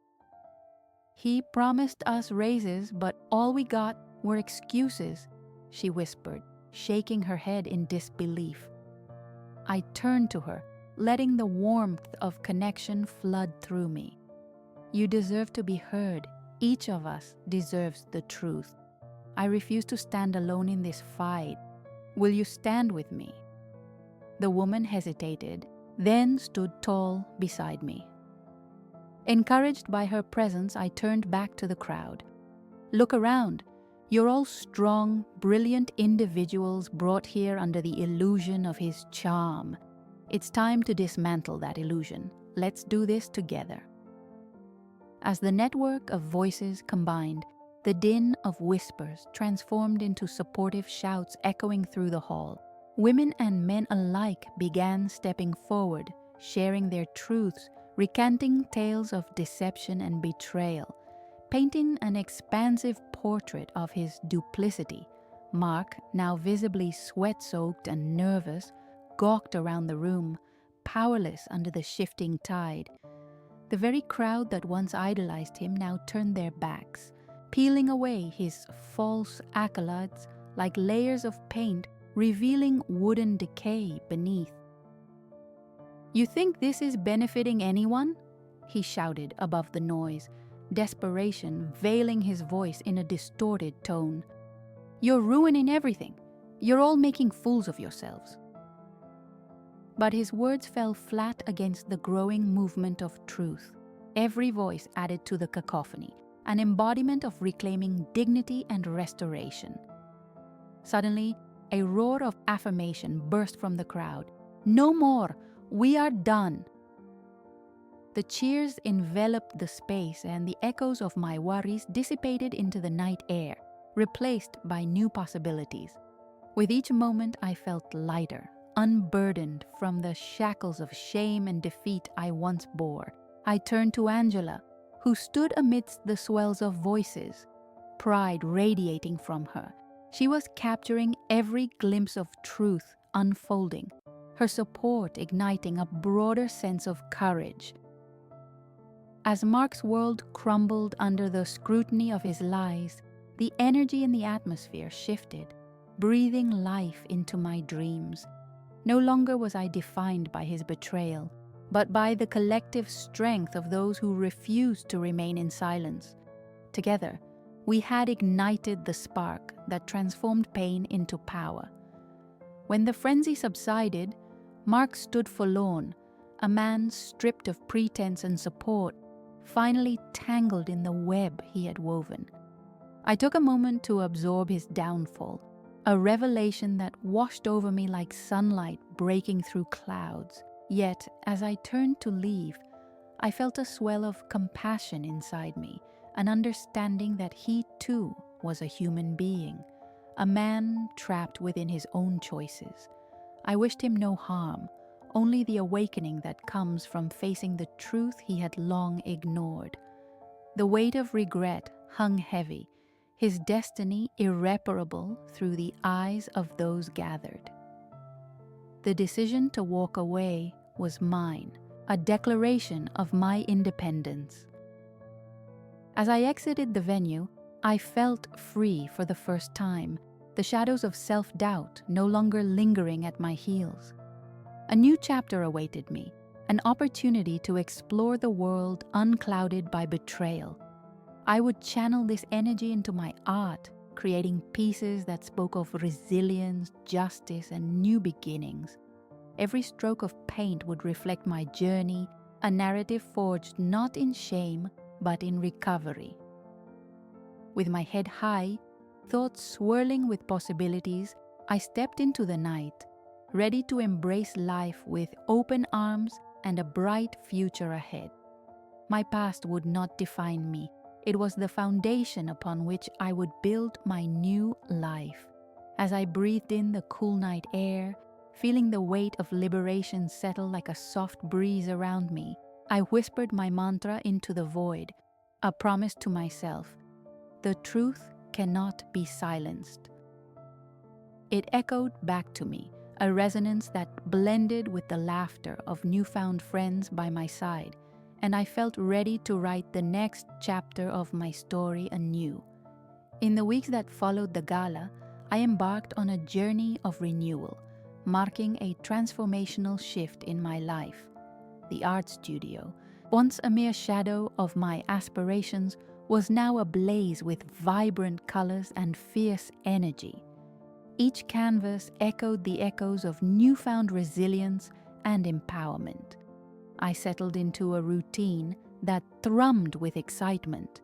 A: "He promised us raises, but all we got were excuses," she whispered, shaking her head in disbelief. I turned to her, letting the warmth of connection flood through me. "You deserve to be heard. Each of us deserves the truth. I refuse to stand alone in this fight. Will you stand with me?" The woman hesitated, then stood tall beside me. Encouraged by her presence, I turned back to the crowd. "Look around. You're all strong, brilliant individuals brought here under the illusion of his charm. It's time to dismantle that illusion. Let's do this together." As the network of voices combined, the din of whispers transformed into supportive shouts echoing through the hall. Women and men alike began stepping forward, sharing their truths, recanting tales of deception and betrayal, painting an expansive portrait of his duplicity. Mark, now visibly sweat-soaked and nervous, gawked around the room, powerless under the shifting tide. The very crowd that once idolized him now turned their backs, peeling away his false acolytes like layers of paint, revealing wooden decay beneath. "You think this is benefiting anyone?" he shouted above the noise, desperation veiling his voice in a distorted tone. "You're ruining everything. You're all making fools of yourselves." But his words fell flat against the growing movement of truth. Every voice added to the cacophony, an embodiment of reclaiming dignity and restoration. Suddenly, a roar of affirmation burst from the crowd. "No more! We are done!" The cheers enveloped the space, and the echoes of my worries dissipated into the night air, replaced by new possibilities. With each moment I felt lighter, unburdened from the shackles of shame and defeat I once bore. I turned to Angela, who stood amidst the swells of voices, pride radiating from her. She was capturing every glimpse of truth unfolding, her support igniting a broader sense of courage. As Mark's world crumbled under the scrutiny of his lies, the energy in the atmosphere shifted, breathing life into my dreams. No longer was I defined by his betrayal, but by the collective strength of those who refused to remain in silence. Together, we had ignited the spark that transformed pain into power. When the frenzy subsided, Mark stood forlorn, a man stripped of pretense and support, finally tangled in the web he had woven. I took a moment to absorb his downfall, a revelation that washed over me like sunlight breaking through clouds. Yet, as I turned to leave, I felt a swell of compassion inside me, an understanding that he too was a human being, a man trapped within his own choices. I wished him no harm, only the awakening that comes from facing the truth he had long ignored. The weight of regret hung heavy, his destiny irreparable through the eyes of those gathered. The decision to walk away was mine, a declaration of my independence. As I exited the venue, I felt free for the first time, the shadows of self-doubt no longer lingering at my heels. A new chapter awaited me, an opportunity to explore the world unclouded by betrayal. I would channel this energy into my art, creating pieces that spoke of resilience, justice, and new beginnings. Every stroke of paint would reflect my journey, a narrative forged not in shame, but in recovery. With my head high, thoughts swirling with possibilities, I stepped into the night, ready to embrace life with open arms and a bright future ahead. My past would not define me. It was the foundation upon which I would build my new life. As I breathed in the cool night air, feeling the weight of liberation settle like a soft breeze around me, I whispered my mantra into the void, a promise to myself: the truth cannot be silenced. It echoed back to me, a resonance that blended with the laughter of newfound friends by my side, and I felt ready to write the next chapter of my story anew. In the weeks that followed the gala, I embarked on a journey of renewal, marking a transformational shift in my life. The art studio, once a mere shadow of my aspirations, was now ablaze with vibrant colors and fierce energy. Each canvas echoed the echoes of newfound resilience and empowerment. I settled into a routine that thrummed with excitement.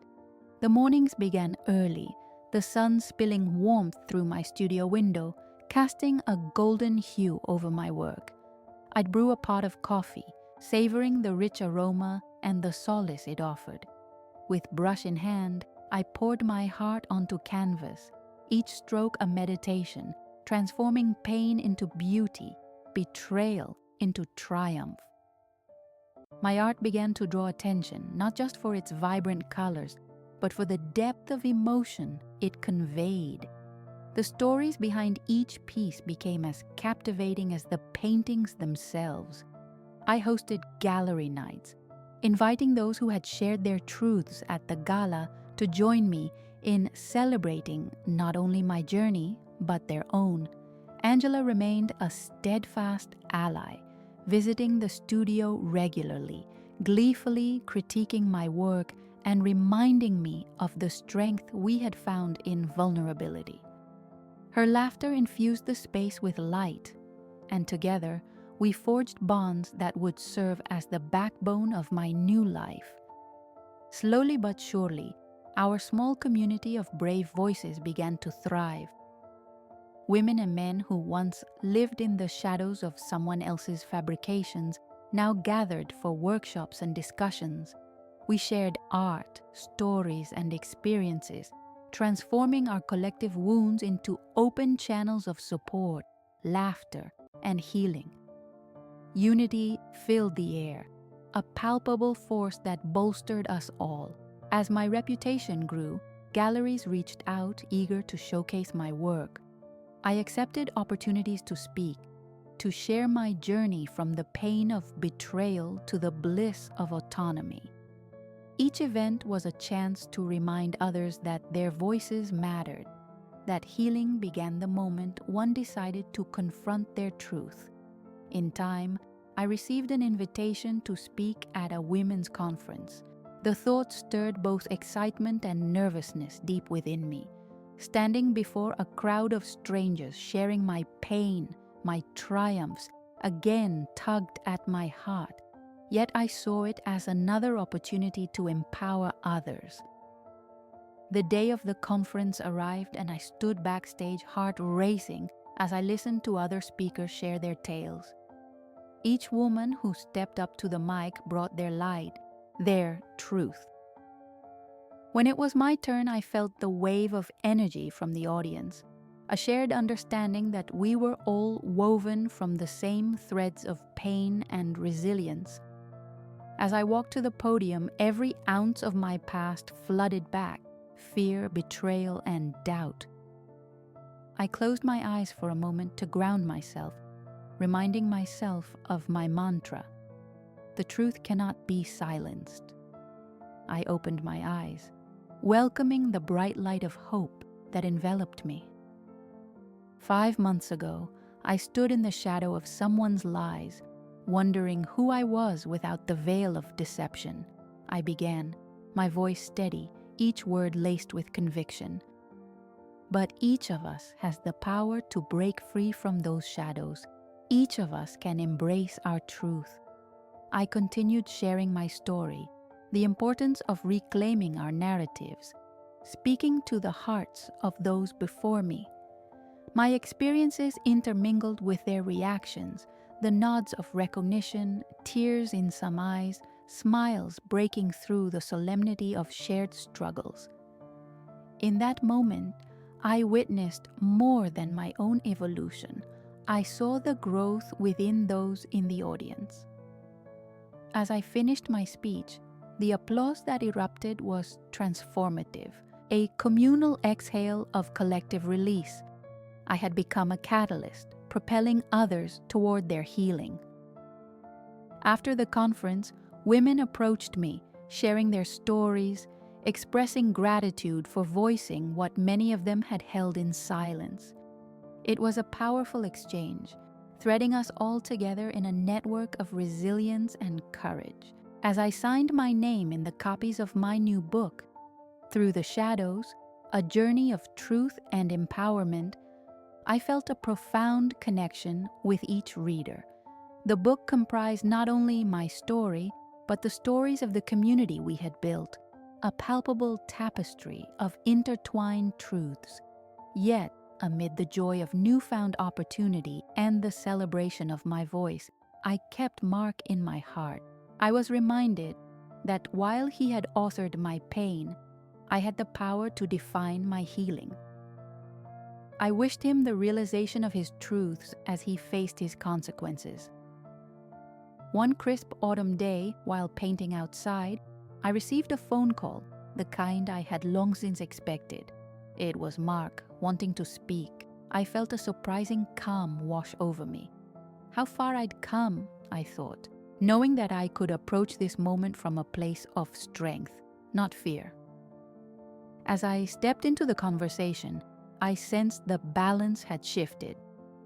A: The mornings began early, the sun spilling warmth through my studio window, casting a golden hue over my work. I'd brew a pot of coffee, savoring the rich aroma and the solace it offered. With brush in hand, I poured my heart onto canvas, each stroke a meditation, transforming pain into beauty, betrayal into triumph. My art began to draw attention, not just for its vibrant colors, but for the depth of emotion it conveyed. The stories behind each piece became as captivating as the paintings themselves. I hosted gallery nights, inviting those who had shared their truths at the gala to join me in celebrating not only my journey, but their own. Angela remained a steadfast ally, visiting the studio regularly, gleefully critiquing my work and reminding me of the strength we had found in vulnerability. Her laughter infused the space with light, and together we forged bonds that would serve as the backbone of my new life. Slowly but surely, our small community of brave voices began to thrive. Women and men who once lived in the shadows of someone else's fabrications now gathered for workshops and discussions. We shared art, stories, and experiences, transforming our collective wounds into open channels of support, laughter, and healing. Unity filled the air, a palpable force that bolstered us all. As my reputation grew, galleries reached out, eager to showcase my work. I accepted opportunities to speak, to share my journey from the pain of betrayal to the bliss of autonomy. Each event was a chance to remind others that their voices mattered, that healing began the moment one decided to confront their truth. In time, I received an invitation to speak at a women's conference. The thought stirred both excitement and nervousness deep within me. Standing before a crowd of strangers sharing my pain, my triumphs, again tugged at my heart. Yet I saw it as another opportunity to empower others. The day of the conference arrived and I stood backstage, heart racing, as I listened to other speakers share their tales. Each woman who stepped up to the mic brought their light, their truth. When it was my turn, I felt the wave of energy from the audience, a shared understanding that we were all woven from the same threads of pain and resilience. As I walked to the podium, every ounce of my past flooded back, fear, betrayal, and doubt. I closed my eyes for a moment to ground myself, reminding myself of my mantra: the truth cannot be silenced. I opened my eyes, welcoming the bright light of hope that enveloped me. 5 months ago, I stood in the shadow of someone's lies, wondering who I was without the veil of deception. I began, my voice steady, each word laced with conviction. But each of us has the power to break free from those shadows. Each of us can embrace our truth. I continued sharing my story, the importance of reclaiming our narratives, speaking to the hearts of those before me. My experiences intermingled with their reactions, the nods of recognition, tears in some eyes, smiles breaking through the solemnity of shared struggles. In that moment, I witnessed more than my own evolution. I saw the growth within those in the audience. As I finished my speech, the applause that erupted was transformative, a communal exhale of collective release. I had become a catalyst, propelling others toward their healing. After the conference, women approached me, sharing their stories, expressing gratitude for voicing what many of them had held in silence. It was a powerful exchange, threading us all together in a network of resilience and courage. As I signed my name in the copies of my new book, Through the Shadows, A Journey of Truth and Empowerment, I felt a profound connection with each reader. The book comprised not only my story, but the stories of the community we had built, a palpable tapestry of intertwined truths. Yet, amid the joy of newfound opportunity and the celebration of my voice, I kept Mark in my heart. I was reminded that while he had authored my pain, I had the power to define my healing. I wished him the realization of his truths as he faced his consequences. One crisp autumn day, while painting outside, I received a phone call, the kind I had long since expected. It was Mark, wanting to speak. I felt a surprising calm wash over me. How far I'd come, I thought, knowing that I could approach this moment from a place of strength, not fear. As I stepped into the conversation, I sensed the balance had shifted.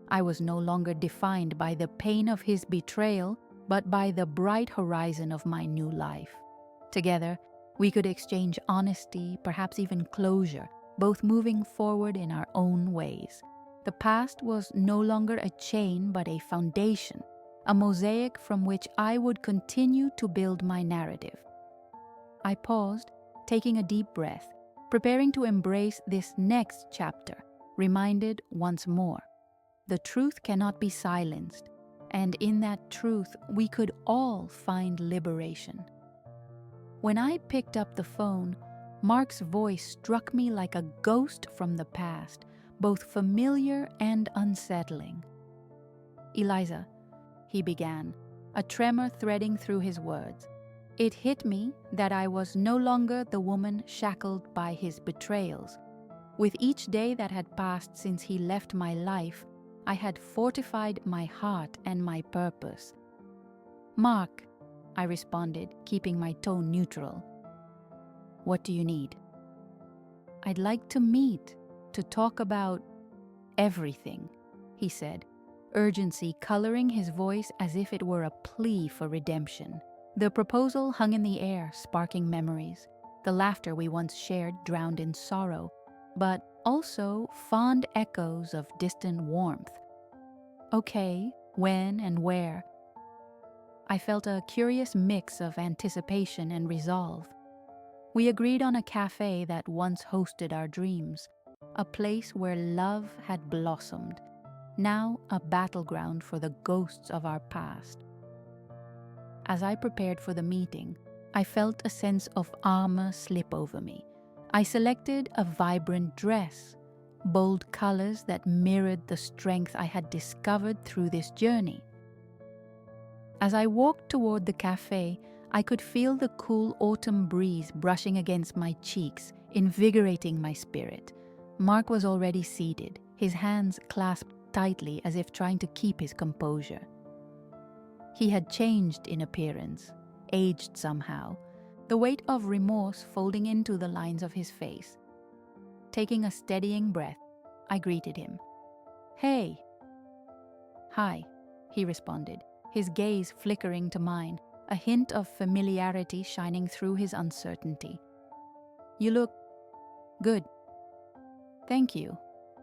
A: I was no longer defined by the pain of his betrayal, but by the bright horizon of my new life. Together, we could exchange honesty, perhaps even closure, both moving forward in our own ways. The past was no longer a chain but a foundation, a mosaic from which I would continue to build my narrative. I paused, taking a deep breath, preparing to embrace this next chapter, reminded once more. The truth cannot be silenced, and in that truth we could all find liberation. When I picked up the phone, Mark's voice struck me like a ghost from the past, both familiar and unsettling. "Eliza," he began, a tremor threading through his words. It hit me that I was no longer the woman shackled by his betrayals. With each day that had passed since he left my life, I had fortified my heart and my purpose. "Mark," I responded, keeping my tone neutral. "What do you need?" "I'd like to meet, to talk about everything," he said, urgency coloring his voice as if it were a plea for redemption. The proposal hung in the air, sparking memories. The laughter we once shared drowned in sorrow, but also fond echoes of distant warmth. "Okay, when and where?" I felt a curious mix of anticipation and resolve. We agreed on a cafe that once hosted our dreams, a place where love had blossomed, now a battleground for the ghosts of our past. As I prepared for the meeting, I felt a sense of armor slip over me. I selected a vibrant dress, bold colors that mirrored the strength I had discovered through this journey. As I walked toward the cafe, I could feel the cool autumn breeze brushing against my cheeks, invigorating my spirit. Mark was already seated, his hands clasped tightly as if trying to keep his composure. He had changed in appearance, aged somehow, the weight of remorse folding into the lines of his face. Taking a steadying breath, I greeted him. "Hey." "Hi," he responded, his gaze flickering to mine, a hint of familiarity shining through his uncertainty. "You look good." "Thank you,"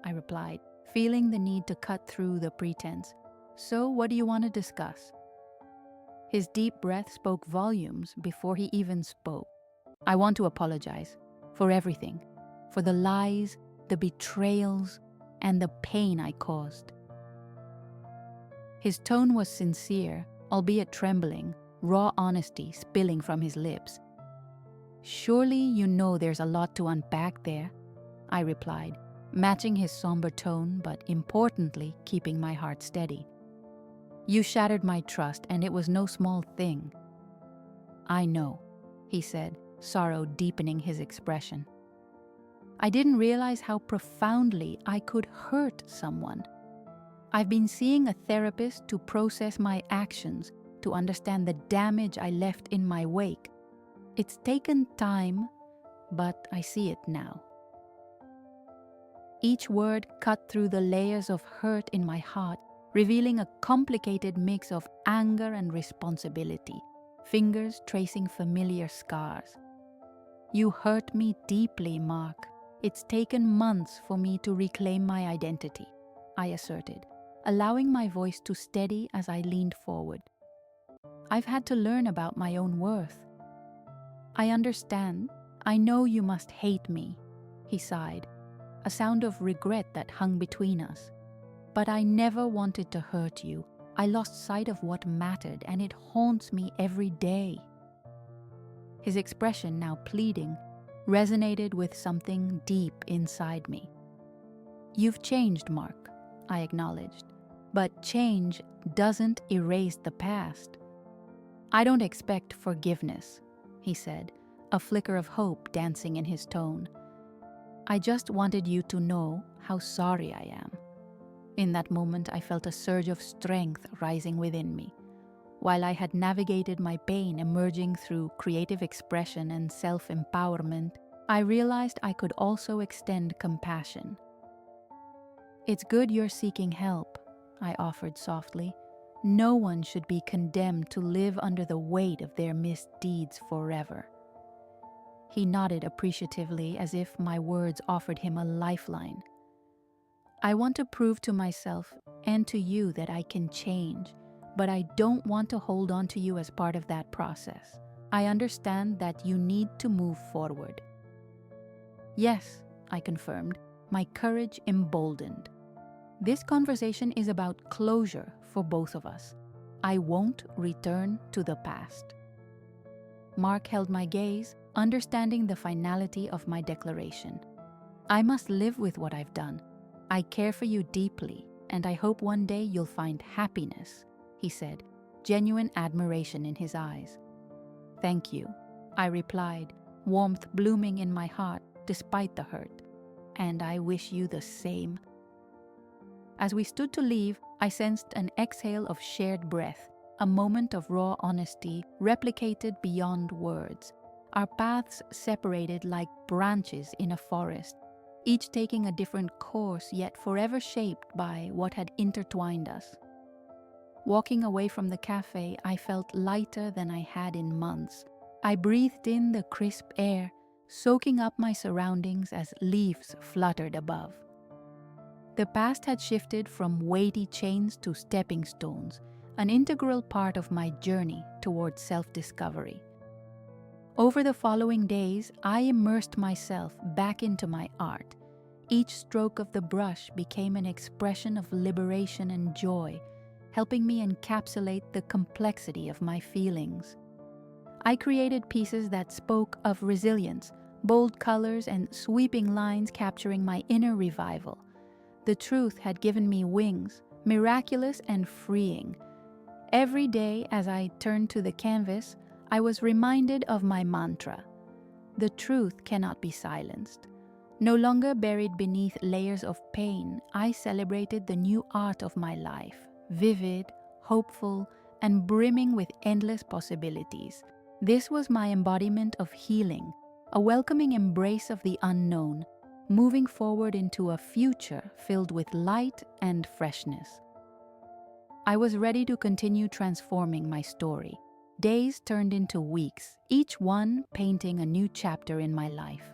A: I replied, feeling the need to cut through the pretense. "So, what do you want to discuss?" His deep breath spoke volumes before he even spoke. "I want to apologize for everything, for the lies, the betrayals, and the pain I caused." His tone was sincere, albeit trembling, raw honesty spilling from his lips. "Surely you know there's a lot to unpack there," I replied, matching his somber tone but importantly keeping my heart steady. "You shattered my trust, and it was no small thing." "I know," he said, sorrow deepening his expression. I didn't realize how profoundly I could hurt someone. I've been seeing a therapist to process my actions, to understand the damage I left in my wake. It's taken time, but I see it now. Each word cut through the layers of hurt in my heart, revealing a complicated mix of anger and responsibility, fingers tracing familiar scars. "You hurt me deeply, Mark. It's taken months for me to reclaim my identity," I asserted, allowing my voice to steady as I leaned forward. "I've had to learn about my own worth." "I understand. I know you must hate me," he sighed, a sound of regret that hung between us. "But I never wanted to hurt you. I lost sight of what mattered, and it haunts me every day." His expression, now pleading, resonated with something deep inside me. You've changed, Mark, I acknowledged. But change doesn't erase the past. I don't expect forgiveness, he said, a flicker of hope dancing in his tone. I just wanted you to know how sorry I am. In that moment, I felt a surge of strength rising within me. While I had navigated my pain emerging through creative expression and self-empowerment, I realized I could also extend compassion. It's good you're seeking help, I offered softly. No one should be condemned to live under the weight of their misdeeds forever. He nodded appreciatively as if my words offered him a lifeline. I want to prove to myself and to you that I can change, but I don't want to hold on to you as part of that process. I understand that you need to move forward. Yes, I confirmed, my courage emboldened. This conversation is about closure for both of us. I won't return to the past. Mark held my gaze, understanding the finality of my declaration. I must live with what I've done. I care for you deeply, and I hope one day you'll find happiness, he said, genuine admiration in his eyes. Thank you, I replied, warmth blooming in my heart despite the hurt. And I wish you the same. As we stood to leave, I sensed an exhale of shared breath, a moment of raw honesty replicated beyond words. Our paths separated like branches in a forest, each taking a different course yet forever shaped by what had intertwined us. Walking away from the cafe, I felt lighter than I had in months. I breathed in the crisp air, soaking up my surroundings as leaves fluttered above. The past had shifted from weighty chains to stepping stones, an integral part of my journey toward self-discovery. Over the following days, I immersed myself back into my art. Each stroke of the brush became an expression of liberation and joy, helping me encapsulate the complexity of my feelings. I created pieces that spoke of resilience, bold colors and sweeping lines capturing my inner revival. The truth had given me wings, miraculous and freeing. Every day as I turned to the canvas, I was reminded of my mantra. The truth cannot be silenced. No longer buried beneath layers of pain, I celebrated the new art of my life, vivid, hopeful, and brimming with endless possibilities. This was my embodiment of healing, a welcoming embrace of the unknown, moving forward into a future filled with light and freshness. I was ready to continue transforming my story. Days turned into weeks, each one painting a new chapter in my life.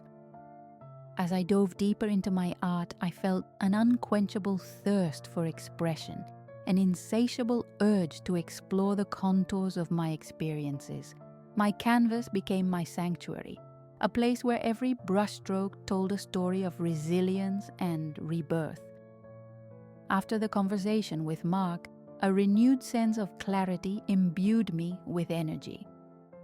A: As I dove deeper into my art, I felt an unquenchable thirst for expression, an insatiable urge to explore the contours of my experiences. My canvas became my sanctuary, a place where every brushstroke told a story of resilience and rebirth. After the conversation with Mark, a renewed sense of clarity imbued me with energy.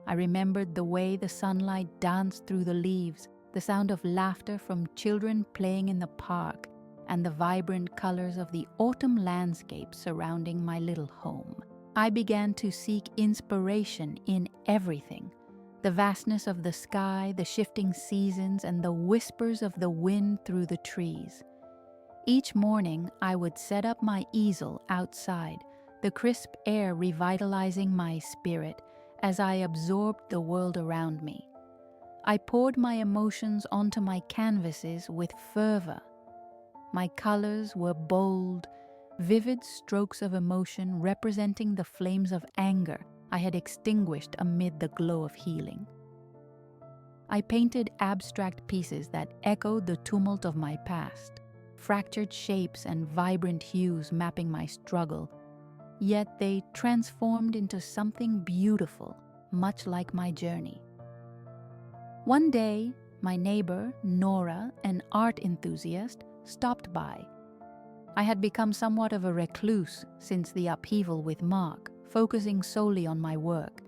A: I remembered the way the sunlight danced through the leaves, the sound of laughter from children playing in the park, and the vibrant colors of the autumn landscape surrounding my little home. I began to seek inspiration in everything. The vastness of the sky, the shifting seasons, and the whispers of the wind through the trees. Each morning, I would set up my easel outside, the crisp air revitalizing my spirit as I absorbed the world around me. I poured my emotions onto my canvases with fervor. My colors were bold, vivid strokes of emotion representing the flames of anger I had extinguished amid the glow of healing. I painted abstract pieces that echoed the tumult of my past, fractured shapes and vibrant hues mapping my struggle, yet they transformed into something beautiful, much like my journey. One day, my neighbor, Nora, an art enthusiast, stopped by. I had become somewhat of a recluse since the upheaval with Mark, focusing solely on my work.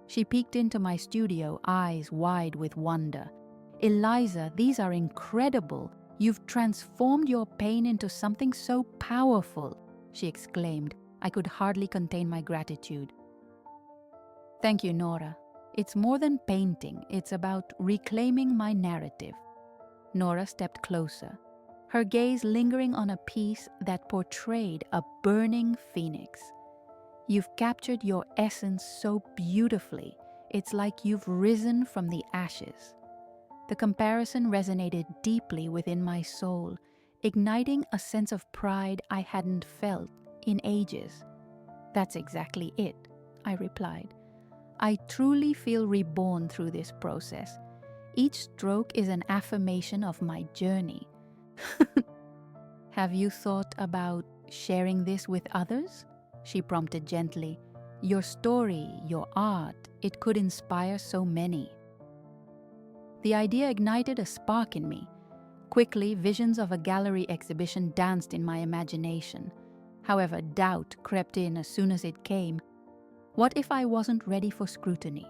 A: She peeked into my studio, eyes wide with wonder. "Eliza, these are incredible. You've transformed your pain into something so powerful, she exclaimed. I could hardly contain my gratitude. Thank you, Nora. It's more than painting, it's about reclaiming my narrative. Nora stepped closer, her gaze lingering on a piece that portrayed a burning phoenix. You've captured your essence so beautifully, it's like you've risen from the ashes. The comparison resonated deeply within my soul, igniting a sense of pride I hadn't felt in ages. That's exactly it, I replied. I truly feel reborn through this process. Each stroke is an affirmation of my journey. Have you thought about sharing this with others? She prompted gently. Your story, your art, it could inspire so many. The idea ignited a spark in me. Quickly, visions of a gallery exhibition danced in my imagination. However, doubt crept in as soon as it came. What if I wasn't ready for scrutiny?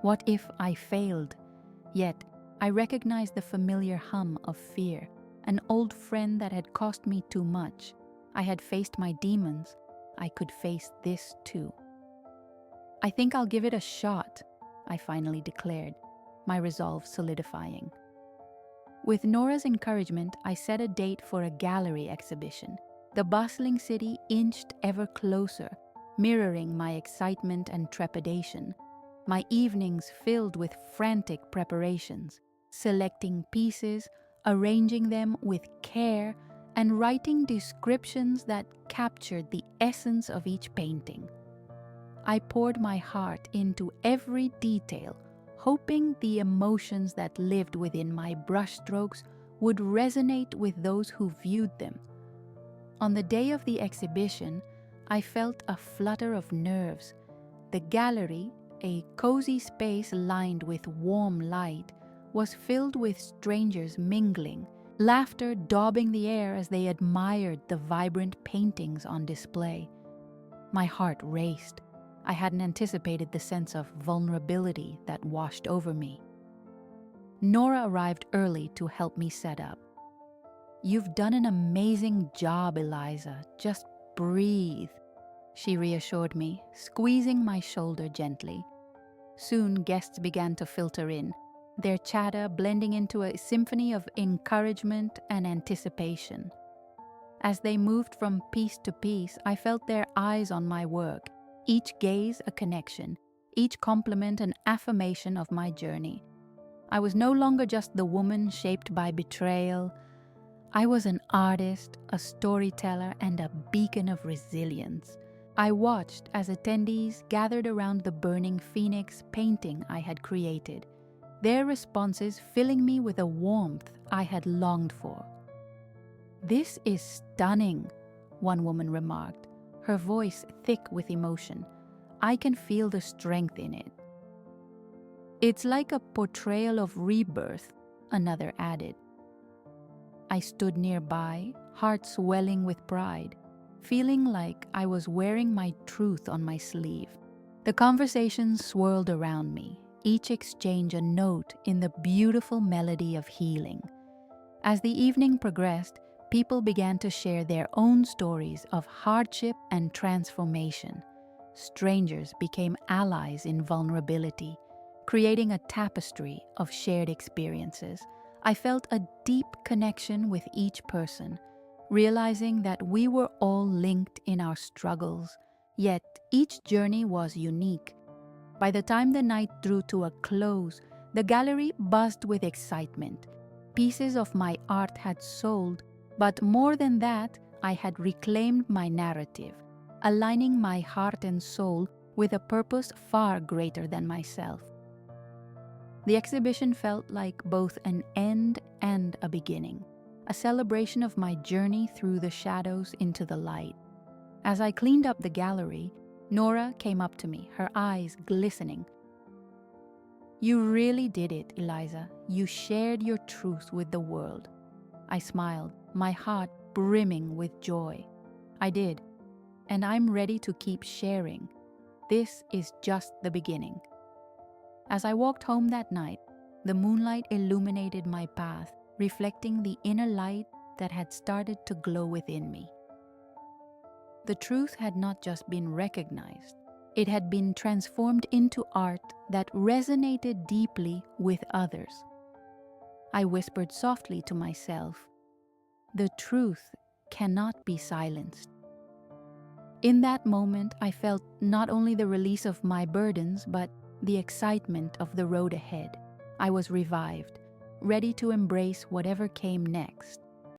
A: What if I failed? Yet, I recognized the familiar hum of fear, an old friend that had cost me too much. I had faced my demons. I could face this too. I think I'll give it a shot, I finally declared, my resolve solidifying. With Nora's encouragement, I set a date for a gallery exhibition. The bustling city inched ever closer, mirroring my excitement and trepidation. My evenings filled with frantic preparations, selecting pieces, arranging them with care, and writing descriptions that captured the essence of each painting. I poured my heart into every detail, hoping the emotions that lived within my brushstrokes would resonate with those who viewed them. On the day of the exhibition, I felt a flutter of nerves. The gallery, a cozy space lined with warm light, was filled with strangers mingling, laughter daubing the air as they admired the vibrant paintings on display. My heart raced. I hadn't anticipated the sense of vulnerability that washed over me. Nora arrived early to help me set up. You've done an amazing job, Eliza. Just breathe, she reassured me, squeezing my shoulder gently. Soon guests began to filter in, their chatter blending into a symphony of encouragement and anticipation. As they moved from piece to piece, I felt their eyes on my work, each gaze a connection, each compliment an affirmation of my journey. I was no longer just the woman shaped by betrayal. I was an artist, a storyteller, and a beacon of resilience. I watched as attendees gathered around the burning phoenix painting I had created, their responses filling me with a warmth I had longed for. "This is stunning," one woman remarked, her voice thick with emotion. "I can feel the strength in it." "It's like a portrayal of rebirth," another added. I stood nearby, heart swelling with pride, feeling like I was wearing my truth on my sleeve. The conversations swirled around me, each exchange a note in the beautiful melody of healing. As the evening progressed, people began to share their own stories of hardship and transformation. Strangers became allies in vulnerability, creating a tapestry of shared experiences. I felt a deep connection with each person, realizing that we were all linked in our struggles, yet each journey was unique. By the time the night drew to a close, the gallery buzzed with excitement. Pieces of my art had sold, but more than that, I had reclaimed my narrative, aligning my heart and soul with a purpose far greater than myself. The exhibition felt like both an end and a beginning, a celebration of my journey through the shadows into the light. As I cleaned up the gallery, Nora came up to me, her eyes glistening. "You really did it, Eliza. You shared your truth with the world." I smiled, my heart brimming with joy. "I did, and I'm ready to keep sharing. This is just the beginning." As I walked home that night, the moonlight illuminated my path, reflecting the inner light that had started to glow within me. The truth had not just been recognized, it had been transformed into art that resonated deeply with others. I whispered softly to myself, "The truth cannot be silenced." In that moment, I felt not only the release of my burdens, but the excitement of the road ahead. I was revived, ready to embrace whatever came next.